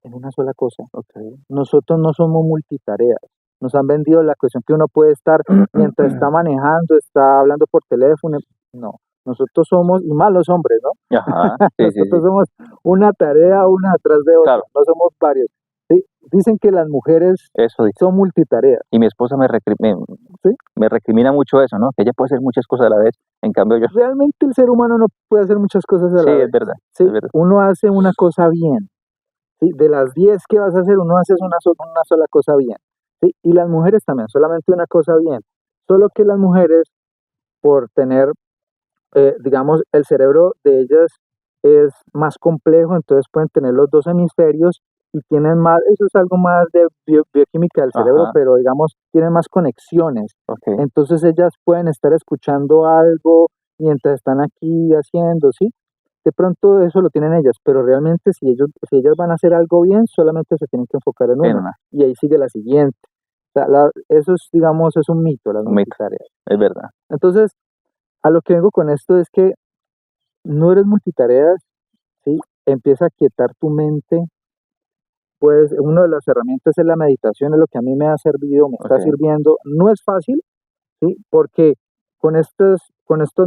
en una sola cosa. Ok. Nosotros no somos multitareas. Nos han vendido la cuestión que uno puede estar mientras está manejando, está hablando por teléfono. No, nosotros somos, y más los hombres, ¿no? Ajá. Sí, sí, Nosotros sí. somos una tarea una atrás de otra, Claro, no somos varios. ¿Sí? Dicen que las mujeres eso dice. son multitareas, Y mi esposa ¿sí? me recrimina mucho eso, ¿no? Que ella puede hacer muchas cosas a la vez. En cambio, yo. Realmente el ser humano no puede hacer muchas cosas a Sí, la es vez. verdad. ¿Sí? Es verdad. Uno hace una cosa bien. ¿Sí? De las 10 que vas a hacer, uno hace una sola cosa bien. ¿Sí? Y las mujeres también, solamente una cosa bien. Solo que las mujeres, por tener, digamos, el cerebro de ellas es más complejo, entonces pueden tener los dos hemisferios y tienen más, eso es algo más de bioquímica del cerebro, Ajá. pero digamos, tienen más conexiones. Ok. Entonces ellas pueden estar escuchando algo mientras están aquí haciendo, ¿sí? De pronto eso lo tienen ellas, pero realmente si ellas van a hacer algo bien, solamente se tienen que enfocar en En una una. y ahí sigue la siguiente. O sea, eso es, digamos, es un mito, las Un mito. multitareas. Es verdad. Entonces, a lo que vengo con esto es que no eres multitareas, ¿sí? Empieza a quietar tu mente. Pues una de las herramientas es la meditación, es lo que a mí me ha servido, me está Ok. sirviendo. No es fácil, ¿sí? Porque con estos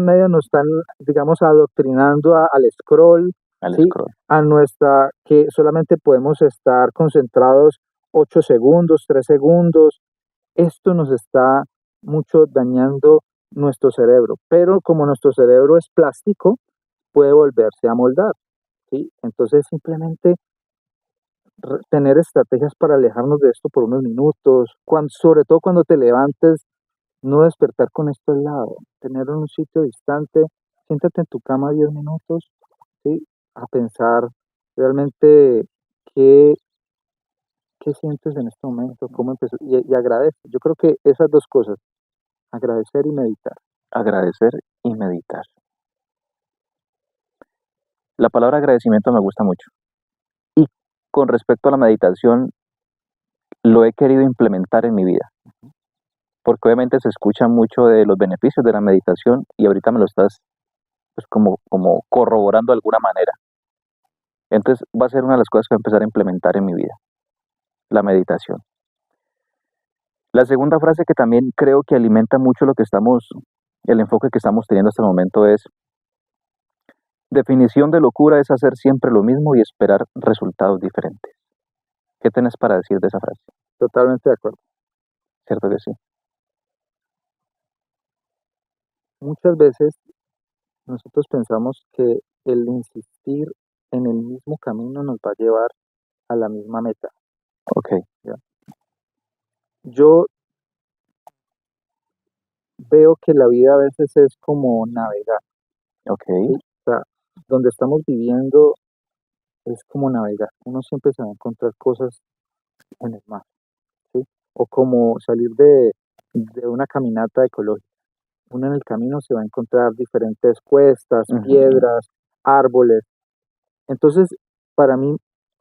medios nos están, digamos, adoctrinando al scroll, Al ¿sí? scroll. A nuestra, que solamente podemos estar concentrados 8 segundos, 3 segundos. Esto nos está mucho dañando nuestro cerebro, pero como nuestro cerebro es plástico, puede volverse a moldar, ¿sí? Entonces simplemente tener estrategias para alejarnos de esto por unos minutos, sobre todo cuando te levantes, no despertar con esto al lado, tener un sitio distante, siéntate en tu cama 10 minutos, ¿sí? A pensar realmente qué, qué sientes en este momento, cómo empezó, y agradece. Yo creo que esas dos cosas, agradecer y meditar. Agradecer y meditar. La palabra agradecimiento me gusta mucho. Y con respecto a la meditación, lo he querido implementar en mi vida. Porque obviamente se escucha mucho de los beneficios de la meditación y ahorita me lo estás pues como corroborando de alguna manera. Entonces va a ser una de las cosas que voy a empezar a implementar en mi vida, la meditación. La segunda frase que también creo que alimenta mucho el enfoque que estamos teniendo hasta el momento es, definición de locura es hacer siempre lo mismo y esperar resultados diferentes. ¿Qué tenés para decir de esa frase? Totalmente de acuerdo. ¿Cierto que sí? Muchas veces nosotros pensamos que el insistir en el mismo camino nos va a llevar a la misma meta. Ok, ¿Ya? Yo veo que la vida a veces es como navegar, ¿sí? ok. O sea, donde estamos viviendo es como navegar. Uno siempre se va a encontrar cosas en el mar, ¿sí? O como salir de una caminata ecológica. Uno en el camino se va a encontrar diferentes cuestas, Ujú. piedras, árboles. Entonces, para mí,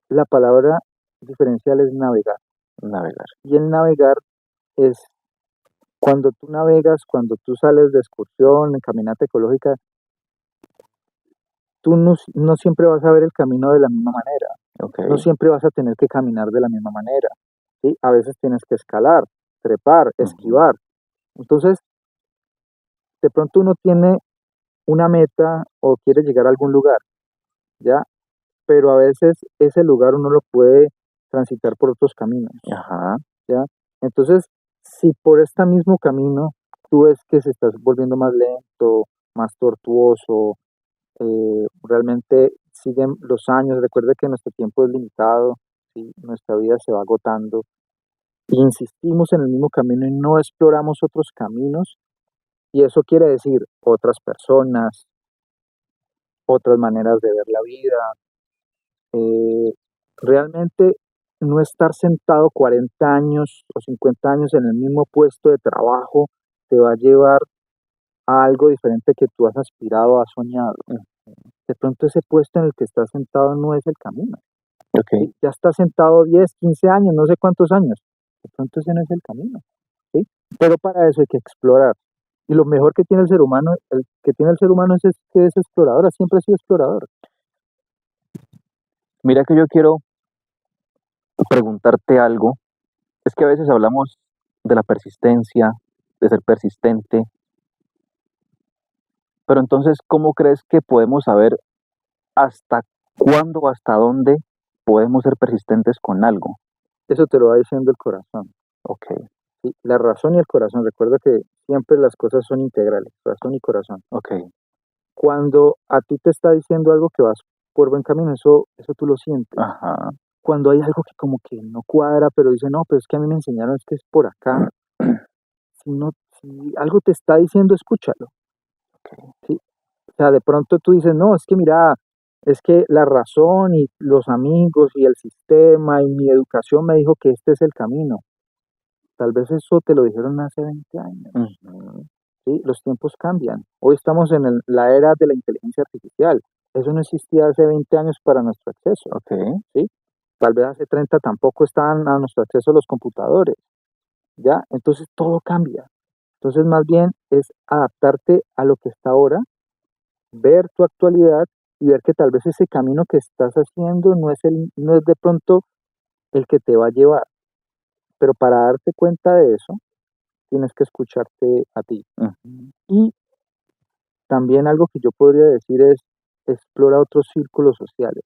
la palabra diferencial es navegar. Navegar. Y el navegar es cuando tú navegas, cuando tú sales de excursión, en caminata ecológica, tú no siempre vas a ver el camino de la misma manera, Ok. no siempre vas a tener que caminar de la misma manera, ¿sí? A veces tienes que escalar, trepar, Ujú. esquivar. Entonces, de pronto uno tiene una meta o quiere llegar a algún lugar, ¿ya? Pero a veces ese lugar uno lo puede transitar por otros caminos, Ajá. ¿ya? Entonces, si por este mismo camino tú ves que se está volviendo más lento, más tortuoso, realmente siguen los años, recuerda que nuestro tiempo es limitado, ¿sí? Nuestra vida se va agotando, y insistimos en el mismo camino y no exploramos otros caminos, y eso quiere decir otras personas, otras maneras de ver la vida, eh, realmente no estar sentado 40 años o 50 años en el mismo puesto de trabajo te va a llevar a algo diferente que tú has aspirado, has soñado. De pronto ese puesto en el que estás sentado no es el camino. Ok. ¿Sí? Ya estás sentado 10, 15 años, no sé cuántos años. De pronto ese no es el camino. ¿Sí? Pero para eso hay que explorar. Y lo mejor que tiene el ser humano, el que tiene el ser humano es que es explorador, siempre ha sido explorador. Mira que yo quiero preguntarte algo. Es que a veces hablamos de la persistencia, de ser persistente, pero entonces, ¿cómo crees que podemos saber hasta cuándo o hasta dónde podemos ser persistentes con algo? Eso te lo va diciendo el corazón. Ok, ¿Sí? La razón y el corazón. Recuerda que siempre las cosas son integrales, razón y corazón. ok, Cuando a ti te está diciendo algo que vas por buen camino, eso tú lo sientes. ajá, Cuando hay algo que como que no cuadra, pero dice, no, pero es que a mí me enseñaron es que es por acá. Si, no, si algo te está diciendo, escúchalo. ¿Sí? O sea, de pronto tú dices, no, es que mira, es que la razón y los amigos y el sistema y mi educación me dijo que este es el camino. Tal vez eso te lo dijeron hace 20 años. ujú, ¿Sí? Los tiempos cambian. Hoy estamos en la era de la inteligencia artificial. Eso no existía hace 20 años para nuestro acceso. ok. ¿Sí? Tal vez hace 30 tampoco estaban a nuestro acceso los computadores. ¿Ya? Entonces todo cambia. Entonces más bien es adaptarte a lo que está ahora, ver tu actualidad y ver que tal vez ese camino que estás haciendo no es de pronto el que te va a llevar. Pero para darte cuenta de eso, tienes que escucharte a ti. Ujú. Y también algo que yo podría decir es, explora otros círculos sociales.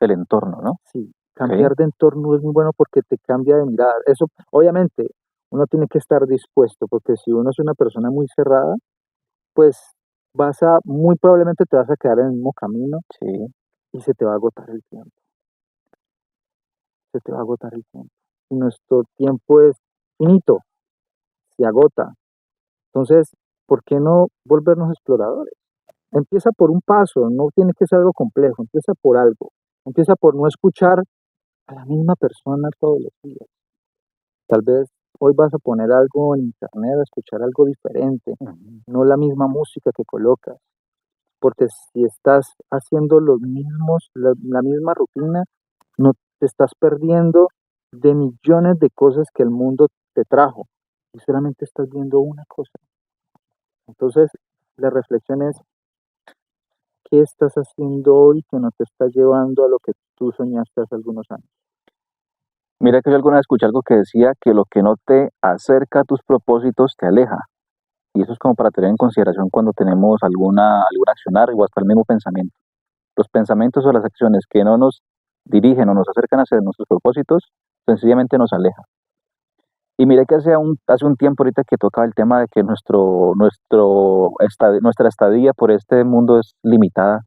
El entorno, ¿no? Sí, Ok, cambiar de entorno es muy bueno porque te cambia de mirada. Eso, obviamente, uno tiene que estar dispuesto, porque si uno es una persona muy cerrada, pues muy probablemente te vas a quedar en el mismo camino sí. y se te va a agotar el tiempo. Se te va a agotar el tiempo. Y nuestro tiempo es finito, se agota. Entonces, ¿por qué no volvernos exploradores? Empieza por un paso, no tiene que ser algo complejo, empieza por algo. Empieza por no escuchar a la misma persona todos los días. Tal vez hoy vas a poner algo en internet, a escuchar algo diferente, Ujú. no la misma música que colocas, porque si estás haciendo la misma rutina, no te estás perdiendo de millones de cosas que el mundo te trajo y solamente estás viendo una cosa. Entonces, la reflexión es, ¿qué estás haciendo hoy que no te está llevando a lo que tú soñaste hace algunos años? Mira que yo alguna vez escuché algo que decía que lo que no te acerca a tus propósitos te aleja. Y eso es como para tener en consideración cuando tenemos algún accionar o hasta el mismo pensamiento. Los pensamientos o las acciones que no nos dirigen o nos acercan hacia nuestros propósitos, sencillamente nos alejan. Y mira que hace un tiempo ahorita que tocaba el tema de que nuestra estadía por este mundo es limitada.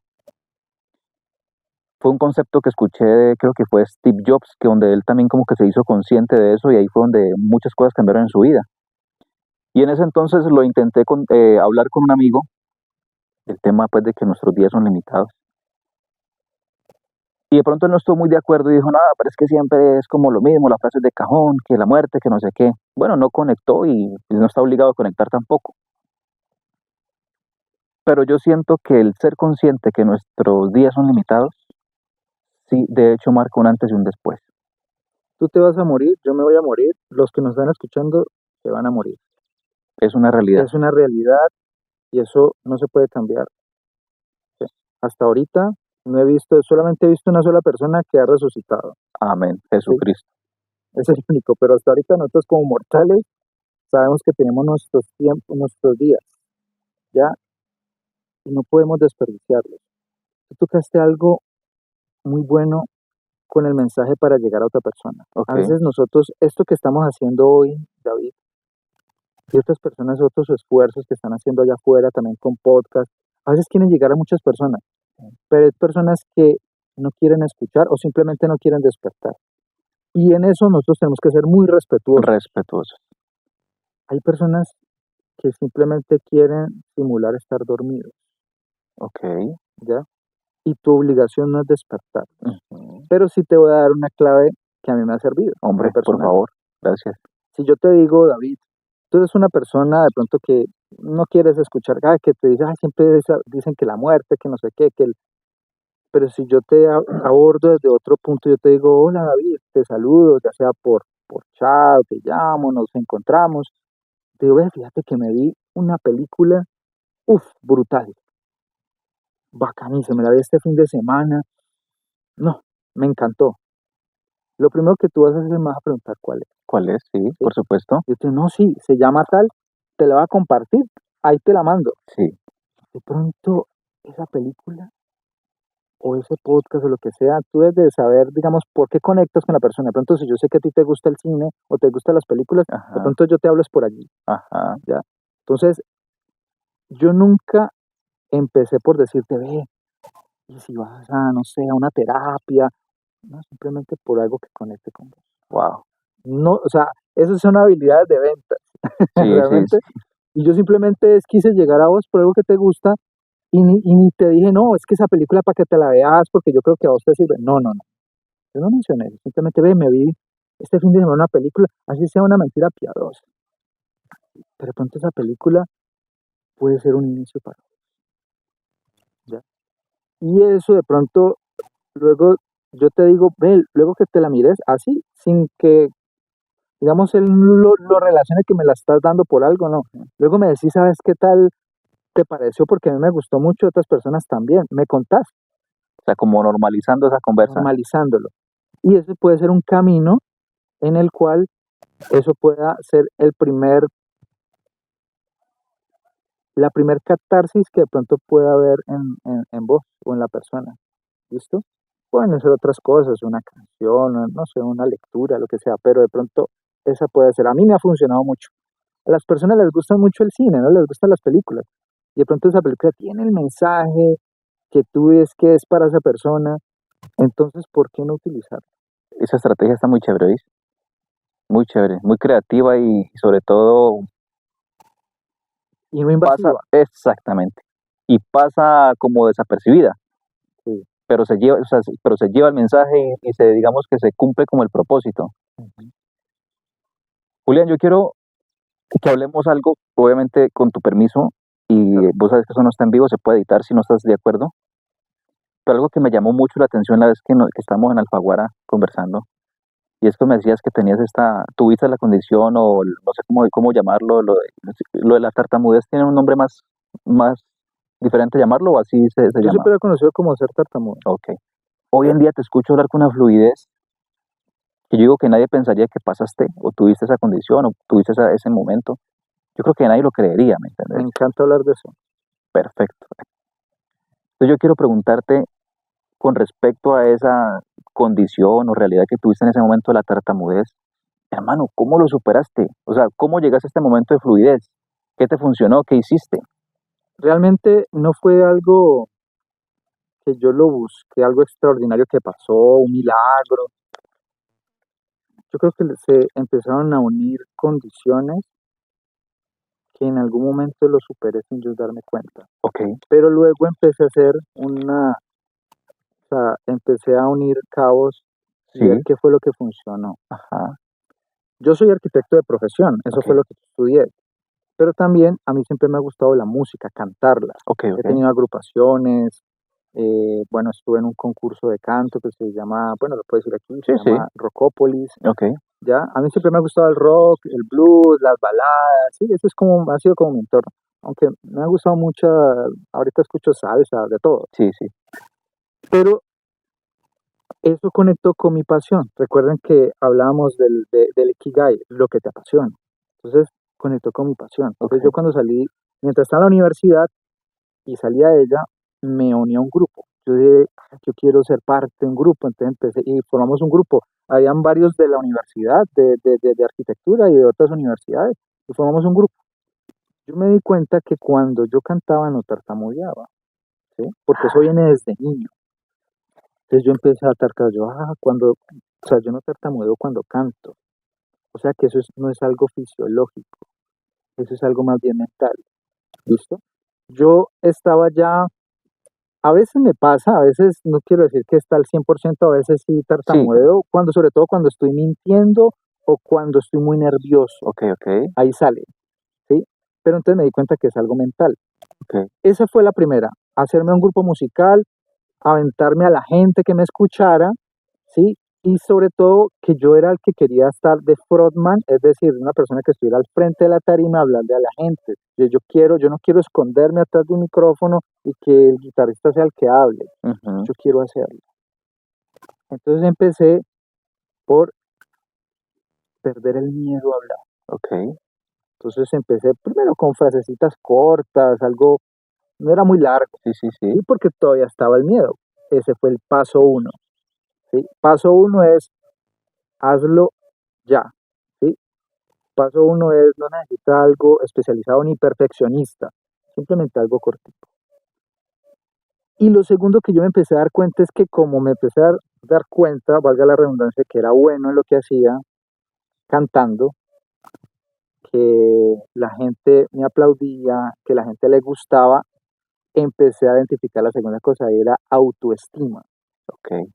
Fue un concepto que escuché, creo que fue Steve Jobs, que donde él también como que se hizo consciente de eso y ahí fue donde muchas cosas cambiaron en su vida. Y en ese entonces lo intenté hablar con un amigo del tema pues de que nuestros días son limitados. Y de pronto él no estuvo muy de acuerdo y dijo, nada, pero es que siempre es como lo mismo, las frases de cajón, que la muerte, que no sé qué. Bueno, no conectó y no está obligado a conectar tampoco. Pero yo siento que el ser consciente que nuestros días son limitados, sí, de hecho marca un antes y un después. Tú te vas a morir, yo me voy a morir, los que nos están escuchando se van a morir. Es una realidad. Es una realidad y eso no se puede cambiar. ¿Sí? Hasta ahorita no he visto, solamente he visto una sola persona que ha resucitado. Amén. ¿Sí? Jesucristo. Ese es el único, pero hasta ahorita nosotros como mortales sabemos que tenemos nuestros tiempos, nuestros días, ¿ya? Y no podemos desperdiciarlos. Tú tocaste algo muy bueno con el mensaje para llegar a otra persona. A Ok. veces nosotros, esto que estamos haciendo hoy, David, y otras personas, otros esfuerzos que están haciendo allá afuera también con podcast, a veces quieren llegar a muchas personas, pero hay personas que no quieren escuchar o simplemente no quieren despertar. Y en eso nosotros tenemos que ser muy respetuosos. Respetuoso. Hay personas que simplemente quieren simular estar dormidos, Ok. ¿ya? Y tu obligación no es despertar. Ujú. Pero sí te voy a dar una clave que a mí me ha servido. Hombre, Muy por personal. favor. Gracias. Si yo te digo, David, tú eres una persona de pronto que no quieres escuchar, que te dice, siempre dicen que la muerte, que no sé qué, pero si yo te abordo desde otro punto, yo te digo, hola David, te saludo, ya sea por chat, te llamo, nos encontramos, te digo, ve, fíjate que me vi una película, brutal, bacanísima, me la vi este fin de semana, no, me encantó. Lo primero que tú vas a hacer es me vas a preguntar cuál es. ¿Cuál es? Sí, ¿Sí? por supuesto. Yo te digo, no, sí, se llama tal, te la voy a compartir, ahí te la mando. Sí. De pronto, esa película o ese podcast o lo que sea, tú debes de saber, digamos, por qué conectas con la persona. De pronto, si yo sé que a ti te gusta el cine o te gustan las películas, de Ajá. pronto yo te hablo es por allí, Ajá. ¿ya? Entonces, yo nunca empecé por decirte, ve, y si vas a, no sé, a una terapia, no, simplemente por algo que conecte con vos. Wow. No, o sea, esas son habilidades de ventas, Sí, sí, realmente. sí. Y yo simplemente quise llegar a vos por algo que te gusta y ni te dije, no, es que esa película para que te la veas porque yo creo que a vos te sirve. No, no, no. Yo no mencioné eso. Simplemente ve, me vi este fin de semana una película, así sea una mentira piadosa. Pero de pronto esa película puede ser un inicio para vos, ¿ya? Y eso de pronto, luego yo te digo, ve, luego que te la mires así, sin que, digamos, él lo relacione que me la estás dando por algo, no. Luego me decís, ¿sabes qué tal te pareció? Porque a mí me gustó mucho, otras personas también. Me contás, O sea, como normalizando esa conversa. normalizándolo. Y ese puede ser un camino en el cual eso pueda ser la primer catarsis que de pronto pueda haber en vos o en la persona. ¿Listo? Pueden ser otras cosas, una canción, no sé, una lectura, lo que sea, pero de pronto esa puede ser. A mí me ha funcionado mucho. A las personas les gusta mucho el cine, no les gustan las películas. Y de pronto esa película tiene el mensaje que tú ves que es para esa persona. Entonces, ¿por qué no utilizarlo? Esa estrategia está muy chévere, ¿veis? Muy chévere, muy creativa y sobre todo Y no pasa, invasiva. exactamente, y pasa como desapercibida, Sí. pero se lleva, o sea, pero se lleva el mensaje y se, digamos que se cumple como el propósito. Ujú. Julián, yo quiero que hablemos algo, obviamente con tu permiso, y Claro. vos sabes que eso no está en vivo, se puede editar si no estás de acuerdo, pero algo que me llamó mucho la atención la vez que estamos en Alfaguara conversando, y es que me decías que tuviste la condición o no sé cómo llamarlo, lo de la tartamudez tiene un nombre más diferente llamarlo o así se Yo llama. siempre lo he conocido como ser tartamudo. Ok. Hoy en día te escucho hablar con una fluidez que yo digo que nadie pensaría que pasaste o tuviste esa condición o tuviste ese momento. Yo creo que nadie lo creería, ¿me Me entiendes? encanta hablar de eso. Perfecto. Entonces yo quiero preguntarte con respecto a esa condición o realidad que tuviste en ese momento de la tartamudez, hermano, ¿cómo lo superaste? O sea, ¿cómo llegaste a este momento de fluidez? ¿Qué te funcionó? ¿Qué hiciste? Realmente no fue algo que yo lo busqué, algo extraordinario que pasó, un milagro. Yo creo que se empezaron a unir condiciones que en algún momento lo superé sin yo darme cuenta. Ok, Pero luego empecé a hacer o sea, empecé a unir cabos y ver sí, qué fue lo que funcionó. ajá, Yo soy arquitecto de profesión, eso ok, fue lo que estudié, pero también a mí siempre me ha gustado la música, cantarla. ok, He ok, tenido agrupaciones, bueno, estuve en un concurso de canto que se llama, bueno, lo puedo decir aquí, sí, se sí, llama Rockópolis, ok, ¿ya? A mí siempre me ha gustado el rock, el blues, las baladas, sí, eso es como, ha sido como mi entorno. Aunque me ha gustado mucho, ahorita escucho salsa, de todo, sí, sí, pero eso conectó con mi pasión. Recuerden que hablábamos del Ikigai, lo que te apasiona. Entonces, conectó con mi pasión. Entonces, ok, yo cuando salí, mientras estaba en la universidad y salía de ella, me uní a un grupo. yo dije, yo quiero ser parte de un grupo, entonces empecé y formamos un grupo. Habían varios de la universidad, de arquitectura y de otras universidades, y formamos un grupo. Yo me di cuenta que cuando yo cantaba no tartamudeaba, ¿sí? Porque eso viene desde niño. Entonces yo empecé a tartamudear, o sea, yo no tartamudeo cuando canto. O sea que no es algo fisiológico, eso es algo más bien mental, ¿listo? Yo estaba ya, a veces me pasa, a veces no quiero decir que está al 100%, a veces sí Sí, tartamudeo, sobre todo cuando estoy mintiendo o cuando estoy muy nervioso, ok, ok, ahí sale, ¿sí? Pero entonces me di cuenta que es algo mental. ok. Esa fue la primera, hacerme un grupo musical, aventarme a la gente que me escuchara, ¿sí? Y sobre todo que yo era el que quería estar de frontman, es decir, una persona que estuviera al frente de la tarima a hablarle a la gente. Yo no quiero esconderme atrás de un micrófono y que el guitarrista sea el que hable, Ujú, yo quiero hacerlo. Entonces empecé por perder el miedo a hablar. ok, Entonces empecé primero con frasecitas cortas, algo, no era muy largo, sí, sí, sí, ¿sí? Porque todavía estaba el miedo. Ese fue el paso uno, ¿sí? Paso uno es hazlo ya, ¿sí? Paso uno es no necesita algo especializado ni perfeccionista, simplemente algo cortito. Y lo segundo que yo me empecé a dar cuenta es que como me empecé a dar cuenta, valga la redundancia, que era bueno en lo que hacía, cantando, que la gente me aplaudía, que la gente le gustaba, empecé a identificar la segunda cosa, era autoestima. ok.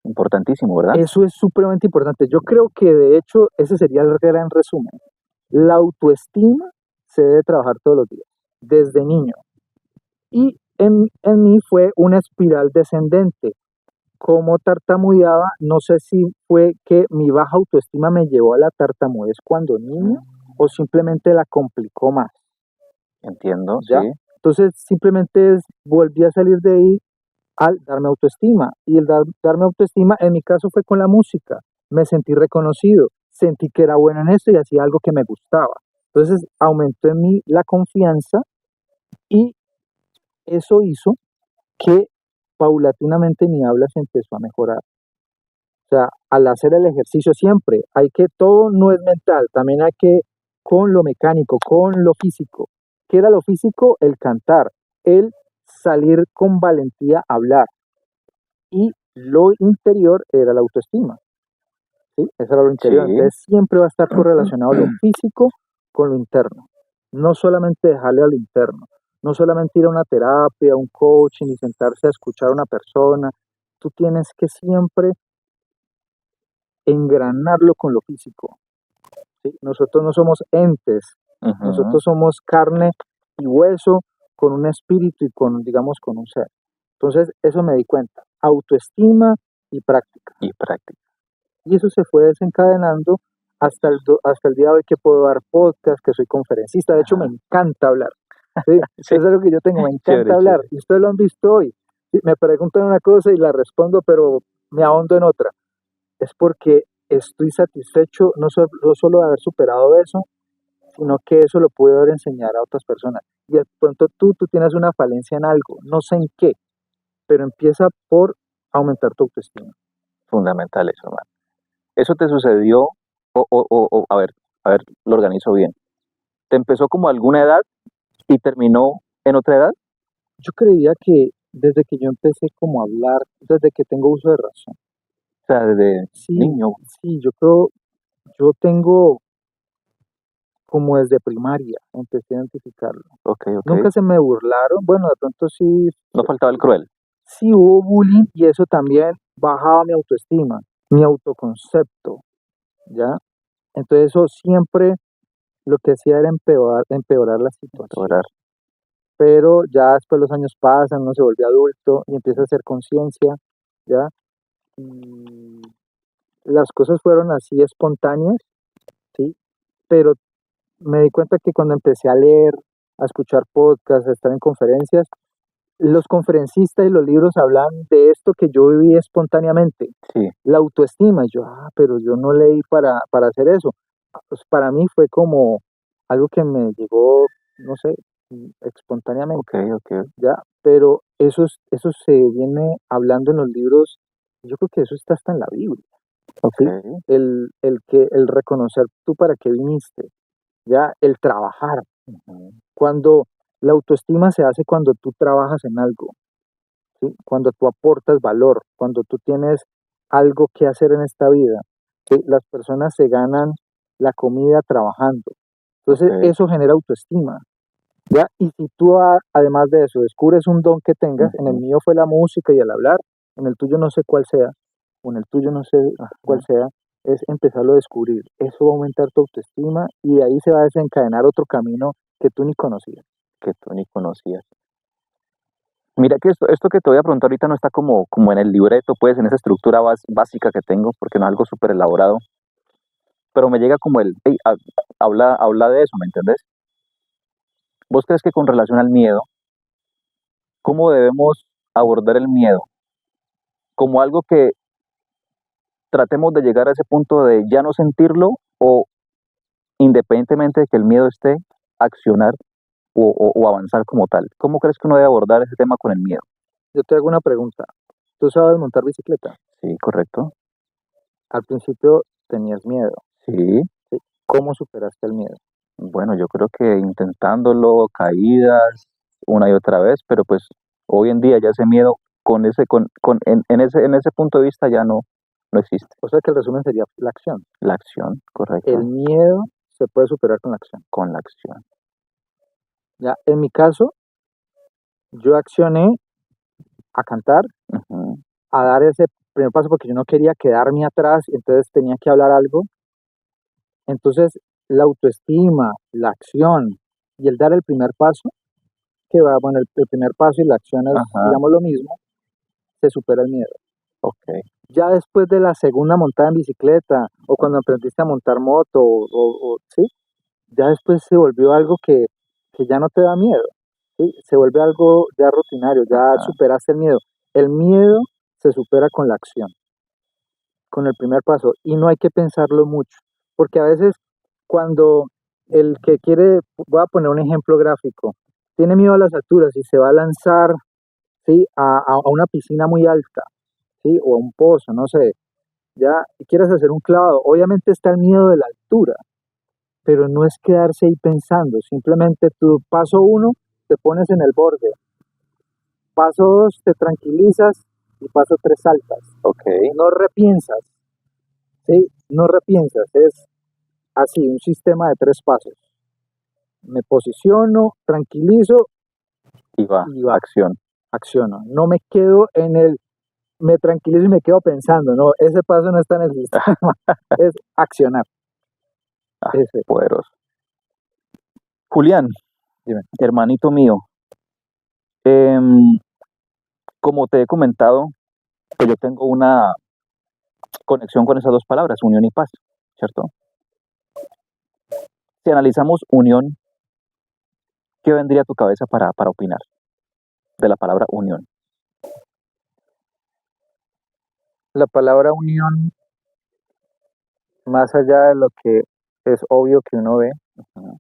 Importantísimo, ¿verdad? Eso es supremamente importante. Yo creo que de hecho ese sería el gran resumen. La autoestima se debe trabajar todos los días, desde niño. Y en mí fue una espiral descendente. Como tartamudeaba, no sé si fue que mi baja autoestima me llevó a la tartamudez cuando niño o simplemente la complicó más, Entiendo, sí, ¿ya? Entonces simplemente volví a salir de ahí al darme autoestima. Y darme autoestima, en mi caso, fue con la música. Me sentí reconocido, sentí que era bueno en esto y hacía algo que me gustaba. Entonces aumentó en mí la confianza y eso hizo que paulatinamente mi habla se empezó a mejorar. O sea, al hacer el ejercicio siempre, todo no es mental, también hay que, con lo mecánico, con lo físico. ¿Qué era lo físico? El cantar, el salir con valentía a hablar. Y lo interior era la autoestima, ¿sí? Eso era lo sí, interior. Entonces siempre va a estar correlacionado lo físico con lo interno. No solamente dejarle a lo interno, no solamente ir a una terapia, a un coaching y sentarse a escuchar a una persona. Tú tienes que siempre engranarlo con lo físico, ¿sí? Nosotros no somos entes, ujú, nosotros somos carne y hueso con un espíritu y con, digamos, con un ser. Entonces, eso me di cuenta, autoestima y práctica. y práctica. Y eso se fue desencadenando hasta el día de hoy que puedo dar podcast, que soy conferencista. De hecho, me Ajá. encanta hablar. ¿Sí? Sí, Es algo que yo tengo, me encanta chévere, hablar. chévere. Y ustedes lo han visto hoy. Sí, me preguntan una cosa y la respondo, pero me ahondo en otra. Es porque estoy satisfecho no solo de haber superado eso, sino que eso lo puedo haber enseñar a otras personas. Y de pronto tú tienes una falencia en algo, no sé en qué, pero empieza por aumentar tu autoestima. Fundamental eso, hermano. ¿Eso te sucedió a ver, lo organizo bien? ¿Te empezó como a alguna edad y terminó en otra edad? Yo creía que desde que yo empecé como a hablar, desde que tengo uso de razón. O sea, desde Sí, niño. sí, yo creo, yo tengo como desde primaria, empecé a identificarlo. Ok, ok. Nunca se me burlaron, bueno, de pronto sí, No faltaba el cruel. sí hubo bullying y eso también bajaba mi autoestima, mi autoconcepto, ¿ya? Entonces eso siempre lo que hacía era empeorar la situación. Lograr. Pero ya después los años pasan, uno se vuelve adulto y empieza a hacer conciencia, ¿ya? Y las cosas fueron así espontáneas, ¿sí? Pero me di cuenta que cuando empecé a leer, a escuchar podcasts, a estar en conferencias, los conferencistas y los libros hablan de esto que yo viví espontáneamente, Sí, la autoestima. Y yo, pero yo no leí para hacer eso. Pues para mí fue como algo que me llegó, no sé, espontáneamente, ok. ¿ya? Pero eso se viene hablando en los libros, yo creo que eso está hasta en la Biblia, Ok, ¿sí? El reconocer tú para qué viniste, ¿ya? El trabajar. ujú, Cuando la autoestima se hace cuando tú trabajas en algo, ¿sí? Cuando tú aportas valor, cuando tú tienes algo que hacer en esta vida, ¿sí? Las personas se ganan la comida trabajando. Entonces, ok, eso genera autoestima, ¿ya? Y si tú además de eso descubres un don que tengas, en el ujú, mío fue la música y el hablar, en el tuyo no sé cuál sea, o en el tuyo no sé cuál ajá, sea, es empezarlo a descubrir. Eso va a aumentar tu autoestima y de ahí se va a desencadenar otro camino que tú ni conocías. que tú ni conocías. Mira que esto que te voy a preguntar ahorita no está como en el libreto, pues, en esa estructura básica que tengo, porque no es algo súper elaborado, pero me llega como "Ey, habla de eso, ¿me entendés? ¿Vos crees que con relación al miedo, cómo debemos abordar el miedo? ¿Como algo que tratemos de llegar a ese punto de ya no sentirlo o independientemente de que el miedo esté, accionar o avanzar como tal? ¿Cómo crees que uno debe abordar ese tema con el miedo? Yo te hago una pregunta. ¿Tú sabes montar bicicleta? Sí, correcto. Al principio tenías miedo, Sí, ¿sí? ¿Cómo superaste el miedo? bueno, yo creo que intentándolo, caídas una y otra vez, pero pues hoy en día ya ese miedo en ese punto de vista ya no existe. O sea que el resumen sería la acción. La acción, El correcto, miedo se puede superar con la acción. con la acción. Ya, en mi caso, yo accioné a cantar, Ujú, a dar ese primer paso porque yo no quería quedarme atrás, entonces tenía que hablar algo. Entonces, la autoestima, la acción y el dar el primer paso, que va, bueno, el primer paso y la acción es, ajá, digamos, lo mismo, se supera el miedo. ok, Ya después de la segunda montada en bicicleta o cuando aprendiste a montar moto, sí, ya después se volvió algo que ya no te da miedo, ¿sí? Se vuelve algo ya rutinario, ya ajá, superaste el miedo. El miedo se supera con la acción, con el primer paso, y no hay que pensarlo mucho, porque a veces cuando el que quiere, voy a poner un ejemplo gráfico, tiene miedo a las alturas y se va a lanzar, ¿sí? A una piscina muy alta, ¿sí? O a un pozo, no sé, ya y quieres hacer un clavado, obviamente está el miedo de la altura, pero no es quedarse ahí pensando, simplemente tu paso uno te pones en el borde, paso dos te tranquilizas y paso tres saltas. ok, No repiensas, ¿sí? No repiensas, es así, un sistema de tres pasos. Me posiciono, tranquilizo y va, y va, acción. acciono. No me quedo en el, me tranquilizo y me quedo pensando, no, ese paso no está en el sistema, es accionar. Ah, Ese, poderoso. Julián, dime. hermanito mío, em, como te he comentado, que yo tengo una conexión con esas dos palabras, unión y paz, ¿cierto? Si analizamos unión, ¿qué vendría a tu cabeza para opinar de la palabra unión? La palabra unión, más allá de lo que es obvio que uno ve, Ujú,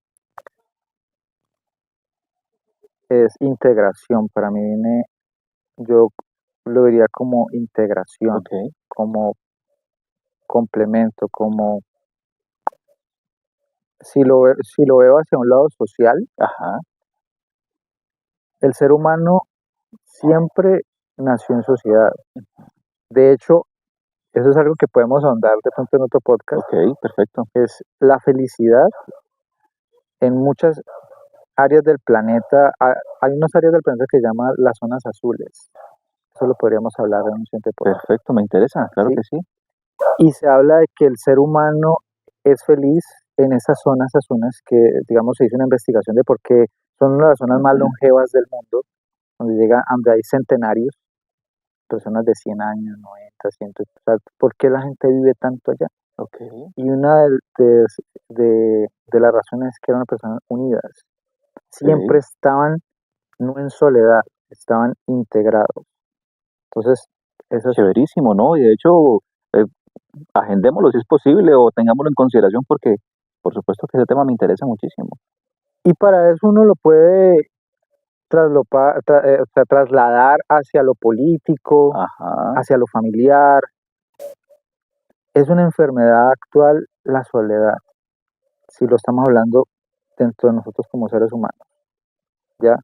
es integración. Para mí viene, yo lo diría como integración, ok, como complemento, como si lo veo hacia un lado social, ajá, el ser humano siempre nació en sociedad. De hecho, eso es algo que podemos ahondar de pronto en otro podcast, ok, perfecto, es la felicidad en muchas áreas del planeta. Hay unas áreas del planeta que se llaman las zonas azules. Eso lo podríamos hablar en un siguiente podcast, perfecto, me interesa, claro ¿sí? que sí, Y se habla de que el ser humano es feliz en esas zonas azules que, digamos, se hizo una investigación de por qué son una de las zonas más ujú, longevas del mundo, donde hay centenarios, personas de 100 años, 90, 100, o sea, ¿por qué la gente vive tanto allá? ok, Y una de las razones es que eran personas unidas, siempre ok, estaban no en soledad, estaban integrados. Entonces, eso es, chéverísimo, ¿no? Y de hecho, eh, agendémoslo si es posible o tengámoslo en consideración porque por supuesto que ese tema me interesa muchísimo. Y para eso uno lo puede trasladar hacia lo político, Ajá, hacia lo familiar. Es una enfermedad actual la soledad, si lo estamos hablando dentro de nosotros como seres humanos, ¿ya?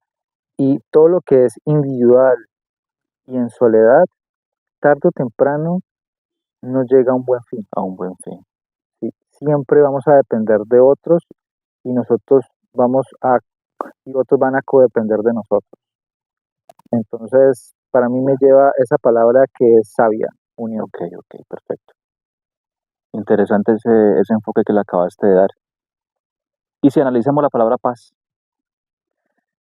Y todo lo que es individual y en soledad, tarde o temprano, no llega a un buen fin, a un buen fin. ¿sí? Siempre vamos a depender de otros y nosotros vamos a, y otros van a codepender de nosotros. Entonces, para mí me lleva esa palabra que es sabia, unión. Ok, ok, perfecto. Interesante ese enfoque que le acabaste de dar. Y si analizamos la palabra paz,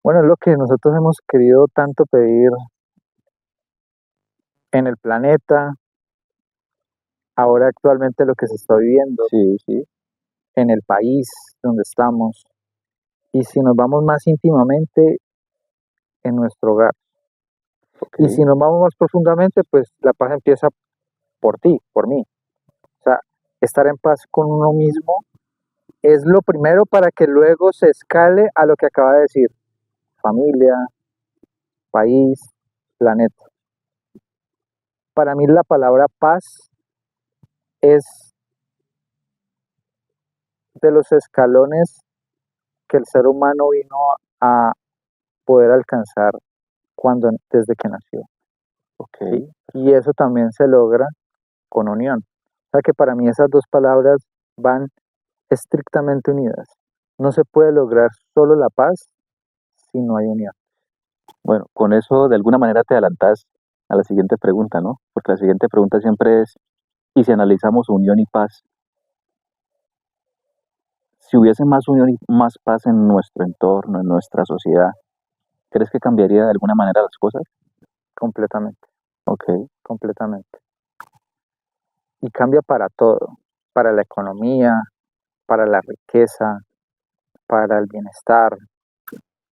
Bueno, es lo que nosotros hemos querido tanto pedir en el planeta, ahora actualmente lo que se está viviendo sí, sí, en el país donde estamos, y si nos vamos más íntimamente en nuestro hogar, ok, y si nos vamos más profundamente, pues la paz empieza por ti, por mí. O sea, estar en paz con uno mismo es lo primero para que luego se escale a lo que acaba de decir, familia, país, planeta. Para mí la palabra paz es de los escalones que el ser humano vino a poder alcanzar desde que nació. ok. ¿Sí? Y eso también se logra con unión. O sea que para mí esas dos palabras van estrictamente unidas. No se puede lograr solo la paz si no hay unión. Bueno, con eso de alguna manera te adelantas a la siguiente pregunta, ¿no? Porque la siguiente pregunta siempre es, ¿y si analizamos unión y paz? Si hubiese más unión y más paz en nuestro entorno, en nuestra sociedad, ¿crees que cambiaría de alguna manera las cosas? Completamente, Ok, completamente. Y cambia para todo, para la economía, para la riqueza, para el bienestar,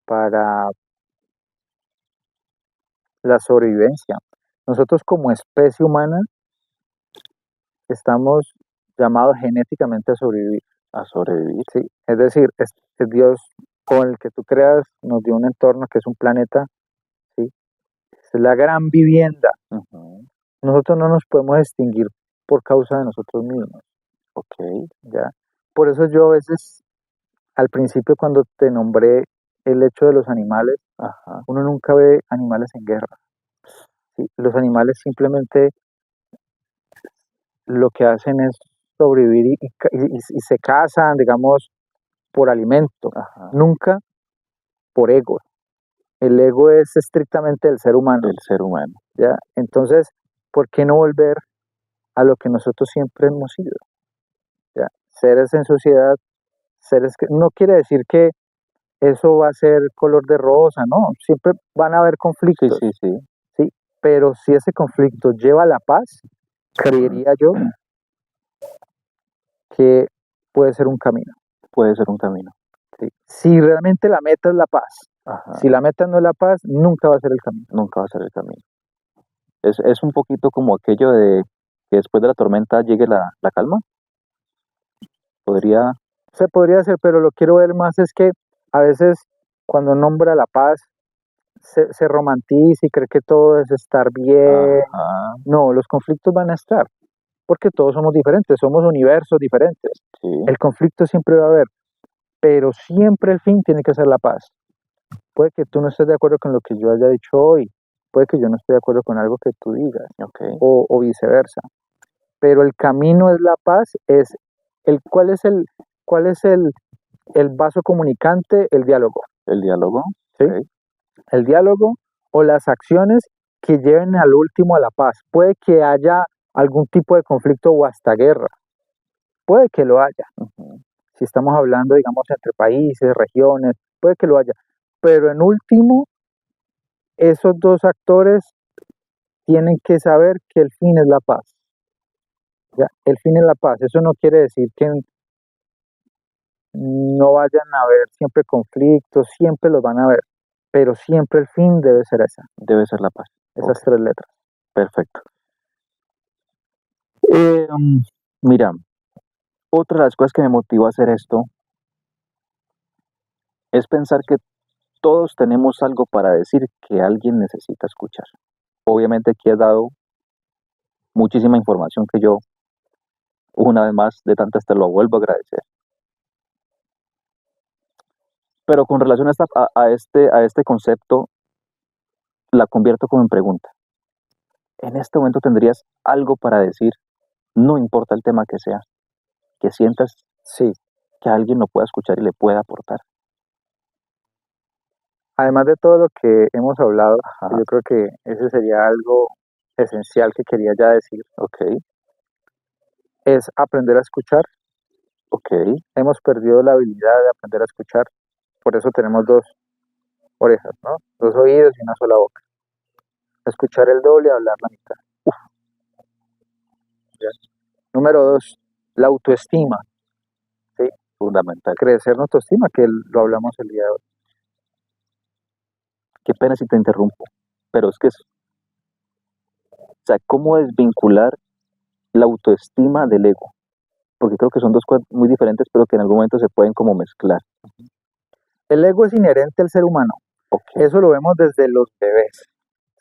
para la sobrevivencia. Nosotros como especie humana estamos llamados genéticamente a sobrevivir. a sobrevivir. Sí, es decir, Dios con el que tú creas nos dio un entorno que es un planeta, ¿sí? Es la gran vivienda. Ujú, Nosotros no nos podemos extinguir por causa de nosotros mismos, ok, ¿ya? Por eso yo a veces, al principio cuando te nombré el hecho de los animales, ajá, uno nunca ve animales en guerra, ¿sí? Los animales simplemente lo que hacen es sobrevivir y se cazan, digamos, por alimento, ajá, nunca por ego. El ego es estrictamente del ser humano, del ser humano. ¿ya? Entonces, ¿por qué no volver a lo que nosotros siempre hemos sido? ¿Ya? Seres en sociedad, seres que no quiere decir que eso va a ser color de rosa, no, siempre van a haber Sí, conflictos, sí, sí, ¿sí? Pero si ese conflicto lleva a la paz, creería yo que puede ser un camino, puede ser un camino. ¿sí? Si realmente la meta es la paz, si Ajá, la meta no es la paz, nunca va a ser el camino. nunca va a ser el camino. Es un poquito como aquello de que después de la tormenta llegue la calma. Podría, Se podría hacer, pero lo quiero ver más es que a veces cuando nombra la paz se romantiza y cree que todo es estar bien. ajá, No, los conflictos van a estar, porque todos somos diferentes, somos universos diferentes. sí, El conflicto siempre va a haber, pero siempre el fin tiene que ser la paz. Puede que tú no estés de acuerdo con lo que yo haya dicho hoy, puede que yo no esté de acuerdo con algo que tú digas, ok, o viceversa, pero el camino es la paz, es cuál es el vaso comunicante, el diálogo, el diálogo, ¿sí? ok, El diálogo o las acciones que lleven al último a la paz. Puede que haya algún tipo de conflicto o hasta guerra, puede que lo haya. ujú, Si estamos hablando, digamos, entre países, regiones, puede que lo haya. Pero en último, esos dos actores tienen que saber que el fin es la paz. ¿Ya? El fin es la paz. Eso no quiere decir que no vayan a haber siempre conflictos, siempre los van a haber, pero siempre el fin debe ser debe ser la paz. Ok, esas tres letras. perfecto. Eh, mm, Mira, otra de las cosas que me motivó a hacer esto es pensar que todos tenemos algo para decir que alguien necesita escuchar. Obviamente aquí has dado muchísima información que yo, una vez más, de tantas te lo vuelvo a agradecer. Pero con relación a este concepto, la convierto como en pregunta. En este momento tendrías algo para decir, no importa el tema que sea, que sientas Sí, que alguien lo pueda escuchar y le pueda aportar. además de todo lo que hemos hablado, Ajá, yo creo que ese sería algo esencial que quería ya decir, ok, es aprender a escuchar. ok, Hemos perdido la habilidad de aprender a escuchar, por eso tenemos dos orejas, ¿no? Dos oídos y una sola boca. Escuchar el doble y hablar la mitad. ¿Ya? Número dos, la autoestima. ¿Sí? fundamental. Crecer nuestra autoestima, que lo hablamos el día de hoy. Qué pena si te interrumpo, pero es que o sea, ¿cómo desvincular la autoestima del ego? Porque creo que son dos cosas muy diferentes, pero que en algún momento se pueden como mezclar. El ego es inherente al ser humano. Ok, Eso lo vemos desde los bebés.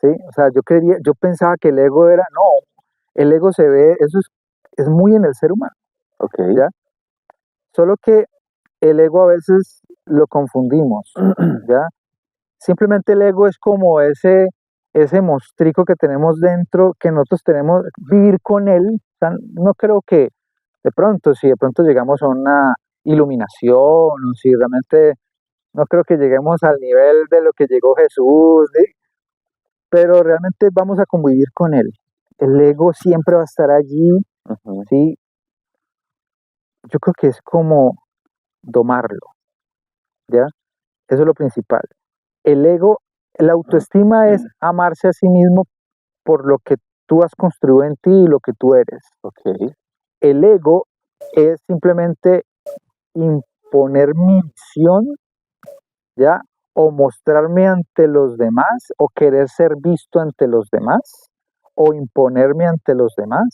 ¿Sí? O sea, yo pensaba que el ego era, no, el ego se ve, es muy en el ser humano, ok, ¿ya? Solo que el ego a veces lo confundimos, ¿ya? Simplemente el ego es como ese mostrico que tenemos dentro, que nosotros tenemos, vivir con él. O sea, no creo que de pronto, si de pronto llegamos a una iluminación, o si realmente, no creo que lleguemos al nivel de lo que llegó Jesús, ¿sí? Pero realmente vamos a convivir con él. El ego siempre va a estar allí, ujú, ¿sí? Yo creo que es como domarlo, ¿ya? Eso es lo principal. El ego, la autoestima es amarse a sí mismo por lo que tú has construido en ti y lo que tú eres. ok, El ego es simplemente imponer mi visión, ¿ya? O mostrarme ante los demás, o querer ser visto ante los demás, o imponerme ante los demás,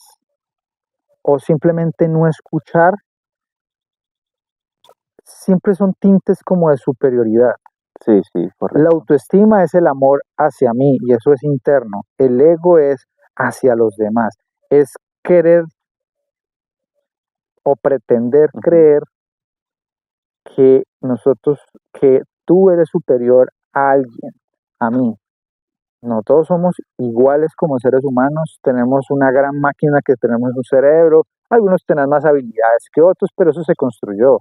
o simplemente no escuchar. Siempre son tintes como de superioridad. sí, sí, La correcto. autoestima es el amor hacia mí y eso es interno. El ego es hacia los demás. Es querer o pretender Ujú, creer que tú eres superior a alguien, a mí. No todos somos iguales como seres humanos. Tenemos una gran máquina que tenemos un cerebro. Algunos tienen más habilidades que otros, pero eso se construyó,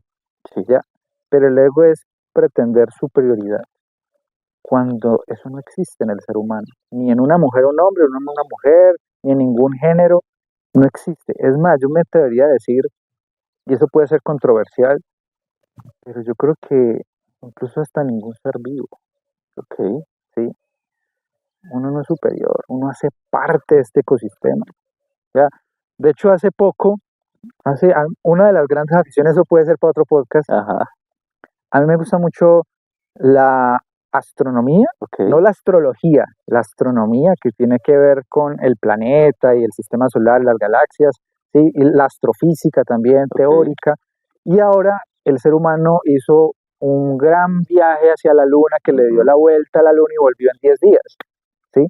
sí, ¿ya? Pero el ego es pretender superioridad, cuando eso no existe en el ser humano, ni en una mujer o un hombre, ni en una mujer, ni en ningún género, no existe. Es más, yo me atrevería a decir, y eso puede ser controversial, pero yo creo que incluso hasta ningún ser vivo, ok, ¿sí? Uno no es superior, uno hace parte de este ecosistema, ¿ya? De hecho, hace poco, una de las grandes aficiones, eso puede ser para otro podcast, ajá, a mí me gusta mucho la astronomía, no ok, la astrología, la astronomía que tiene que ver con el planeta y el sistema solar, las galaxias, ¿sí? Y la astrofísica también ok, teórica. Y ahora el ser humano hizo un gran viaje hacia la luna que le dio ujú, la vuelta a la luna y volvió en 10 días, ¿sí?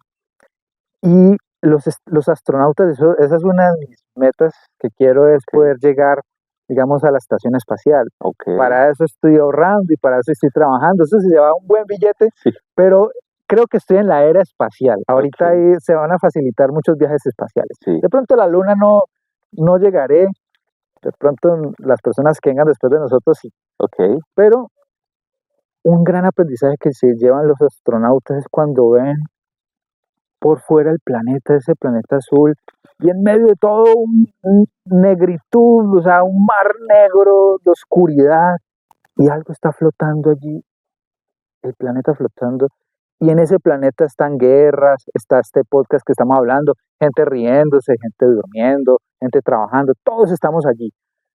Y los astronautas, esa es una de mis metas que quiero, es ok, poder llegar, digamos, a la estación espacial. ok, Para eso estoy ahorrando y para eso estoy trabajando. Eso se lleva un buen billete, sí, pero creo que estoy en la era espacial. Ahorita ok, ahí se van a facilitar muchos viajes espaciales. sí, De pronto a la luna no llegaré, de pronto las personas que vengan después de nosotros sí, ok, pero un gran aprendizaje que se llevan los astronautas es cuando ven por fuera el planeta, ese planeta azul, y en medio de todo un negritud, o sea, un mar negro de oscuridad, y algo está flotando allí, el planeta flotando, y en ese planeta están guerras, está este podcast que estamos hablando, gente riéndose, gente durmiendo, gente trabajando, todos estamos allí.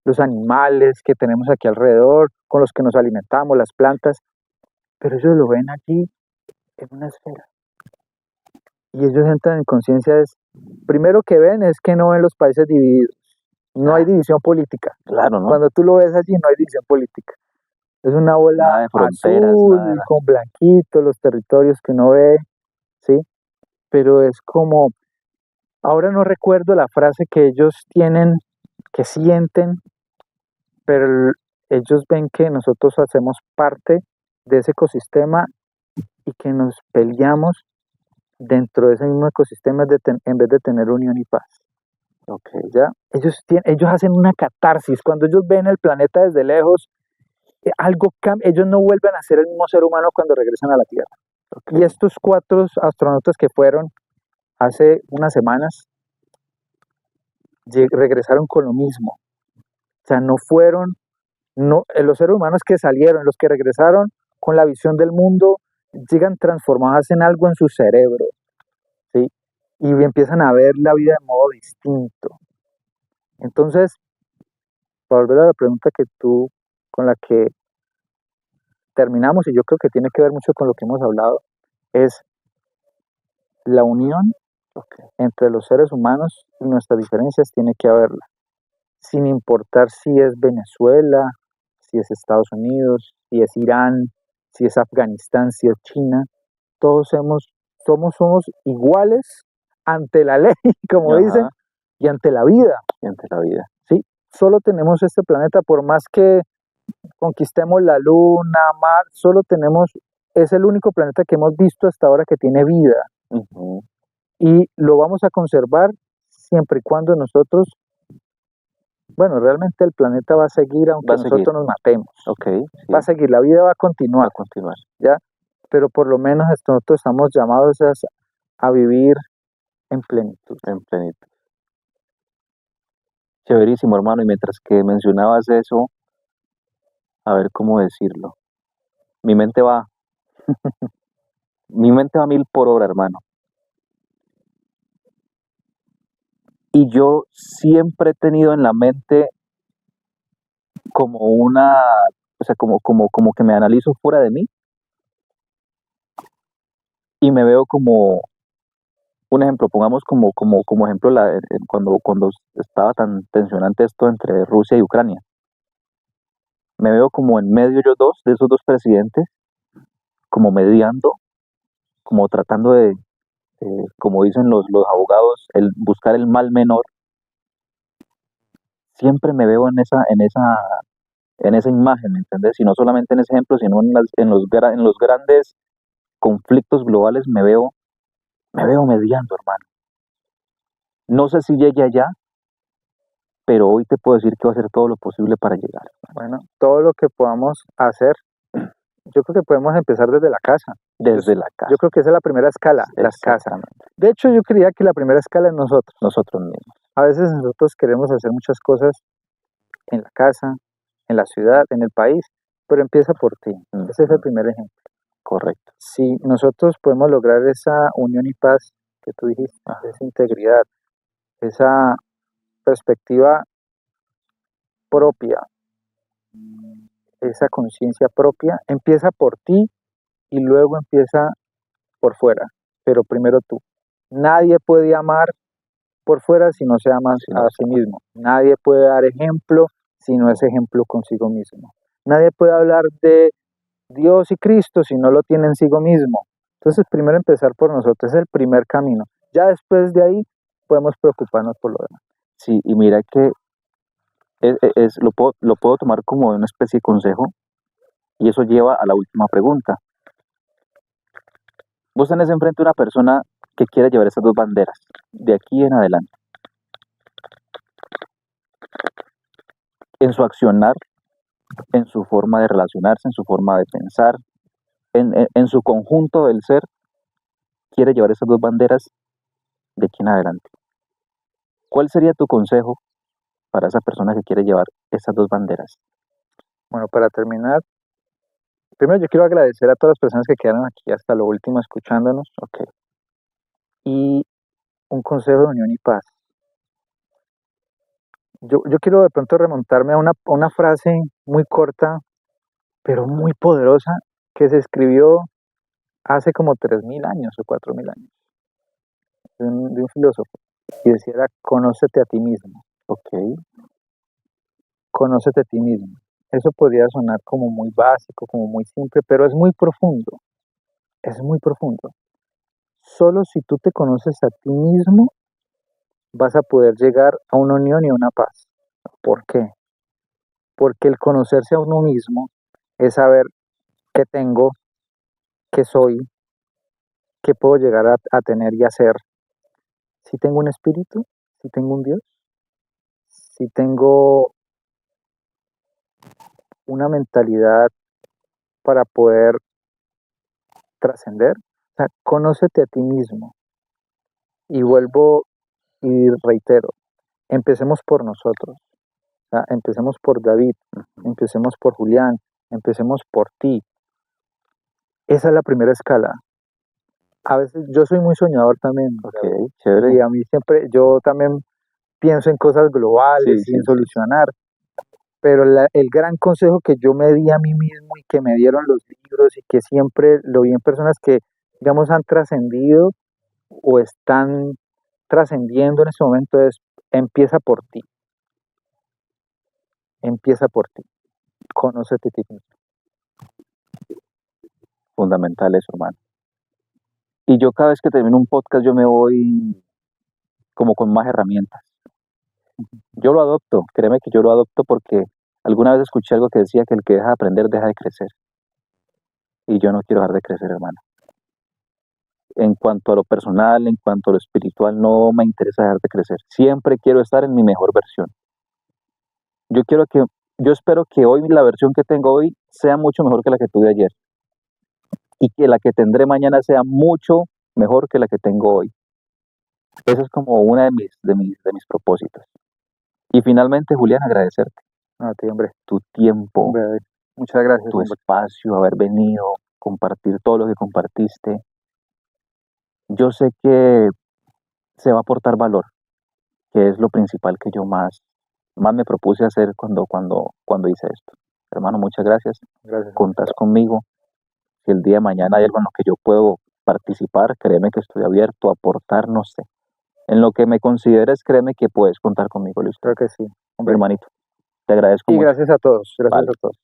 Los animales que tenemos aquí alrededor, con los que nos alimentamos, las plantas, pero ellos lo ven allí en una esfera. Y ellos entran en conciencia es, primero que ven es que no ven los países divididos, no hay división política. claro, ¿no? Cuando tú lo ves allí no hay división política. Es una bola Nada de fronteras, azul nada de con blanquito, los territorios que uno ve, ¿sí? Pero es como, ahora no recuerdo la frase que ellos tienen, que sienten, pero ellos ven que nosotros hacemos parte de ese ecosistema y que nos peleamos dentro de ese mismo ecosistema en vez de tener unión y paz. Okay. ¿Ya? Ellos hacen una catarsis. Cuando ellos ven el planeta desde lejos, algo cambia. Ellos no vuelven a ser el mismo ser humano cuando regresan a la Tierra. Okay. Y estos 4 astronautas que fueron hace unas semanas regresaron con lo mismo. O sea, no fueron, no, los seres humanos que salieron, los que regresaron con la visión del mundo, llegan transformadas en algo en su cerebro, ¿sí? Y empiezan a ver la vida de modo distinto. Entonces, para volver a la pregunta que tú, con la que terminamos, y yo creo que tiene que ver mucho con lo que hemos hablado, es la unión entre los seres humanos y nuestras diferencias tiene que haberla, sin importar si es Venezuela, si es Estados Unidos, si es Irán, si es Afganistán, si es China, todos somos iguales ante la ley, como dicen, y ante la vida. Y ante la vida. Sí, solo tenemos este planeta, por más que conquistemos la Luna, Marte, solo tenemos, es el único planeta que hemos visto hasta ahora que tiene vida. Uh-huh. Y lo vamos a conservar siempre y cuando nosotros, bueno, realmente el planeta va a seguir aunque nosotros nos matemos. Okay, sí. Va a seguir, la vida va a continuar. ¿Ya? Pero por lo menos nosotros estamos llamados a vivir en plenitud. En plenitud. Chéverísimo, hermano. Y mientras que mencionabas eso, a ver cómo decirlo. Mi mente va a 1000 por hora, hermano. Y yo siempre he tenido en la mente como o sea, como que me analizo fuera de mí y me veo como, un ejemplo, pongamos como ejemplo cuando estaba tan tensionante esto entre Rusia y Ucrania. Me veo como en medio de esos dos presidentes, como mediando, como tratando de, como dicen los abogados, el buscar el mal menor. Siempre me veo en esa imagen, ¿me entiendes? Y no solamente en ese ejemplo, sino en los grandes conflictos globales me veo mediando, hermano. No sé si llegue allá, pero hoy te puedo decir que voy a hacer todo lo posible para llegar. Bueno, todo lo que podamos hacer, yo creo que podemos empezar desde la casa. Desde la casa. Yo creo que esa es la primera escala, las casas. De hecho, yo creía que la primera escala es nosotros. Nosotros mismos. A veces nosotros queremos hacer muchas cosas en la casa, en la ciudad, en el país, pero empieza por ti. Ese es el primer ejemplo. Correcto. Si nosotros podemos lograr esa unión y paz que tú dijiste, esa integridad, esa perspectiva propia, esa conciencia propia, empieza por ti y luego empieza por fuera, pero primero tú. Nadie puede amar por fuera si no se ama a sí mismo. Nadie puede dar ejemplo si no es ejemplo consigo mismo. Nadie puede hablar de Dios y Cristo si no lo tiene en sí mismo. Entonces, primero empezar por nosotros es el primer camino. Ya después de ahí podemos preocuparnos por lo demás. Sí, y mira que lo puedo tomar como una especie de consejo y eso lleva a la última pregunta. Vos tenés enfrente una persona que quiere llevar esas dos banderas de aquí en adelante. En su accionar, en su forma de relacionarse, en su forma de pensar, en su conjunto del ser, quiere llevar esas dos banderas de aquí en adelante. ¿Cuál sería tu consejo para esa persona que quiere llevar esas dos banderas? Bueno, para terminar, primero yo quiero agradecer a todas las personas que quedaron aquí hasta lo último escuchándonos. Okay. Y un consejo de unión y paz. Yo quiero de pronto remontarme a una frase muy corta, pero muy poderosa, que se escribió hace como 3.000 años o 4.000 años, de un filósofo, y decía, conócete a ti mismo. Ok. Conócete a ti mismo. Eso podría sonar como muy básico, como muy simple, pero es muy profundo, es muy profundo. Solo si tú te conoces a ti mismo, vas a poder llegar a una unión y a una paz. ¿Por qué? Porque el conocerse a uno mismo es saber qué tengo, qué soy, qué puedo llegar a tener y hacer. Si tengo un espíritu, si tengo un Dios, si tengo una mentalidad para poder trascender. O sea, conócete a ti mismo. Y vuelvo y reitero, empecemos por nosotros. O sea, empecemos por David, empecemos por Julián, empecemos por ti. Esa es la primera escala. A veces yo soy muy soñador también, Ok, y chévere. a mí siempre, yo también pienso en cosas globales Sí, y en sí. solucionar, pero el gran consejo que yo me di a mí mismo y que me dieron los libros y que siempre lo vi en personas que, digamos, han trascendido o están trascendiendo en este momento es, empieza por ti, empieza por ti, conócete a ti mismo. Fundamental eso, hermano. Y yo cada vez que termino un podcast, yo me voy como con más herramientas. Yo lo adopto, créeme que yo lo adopto porque alguna vez escuché algo que decía que el que deja de aprender deja de crecer. Y yo no quiero dejar de crecer, hermano. En cuanto a lo personal, en cuanto a lo espiritual, no me interesa dejar de crecer. Siempre quiero estar en mi mejor versión. Yo quiero que, yo espero que hoy la versión que tengo hoy sea mucho mejor que la que tuve ayer y que la que tendré mañana sea mucho mejor que la que tengo hoy. Eso es como una de mis propósitos. Y finalmente, Julián, agradecerte A ti, hombre, tu tiempo, hombre, muchas gracias, tu hombre. espacio, haber venido, compartir todo lo que compartiste. Yo sé que se va a aportar valor, que es lo principal que yo más me propuse hacer cuando hice esto. Hermano, muchas gracias. Gracias. Contás conmigo. Si el día de mañana hay algo en lo que yo puedo participar, créeme que estoy abierto a aportar, no sé. En lo que me consideres, créeme que puedes contar conmigo, Luis. Creo que sí, Mi hombre. hermanito, te agradezco Y mucho. gracias a todos, gracias Vale. a todos.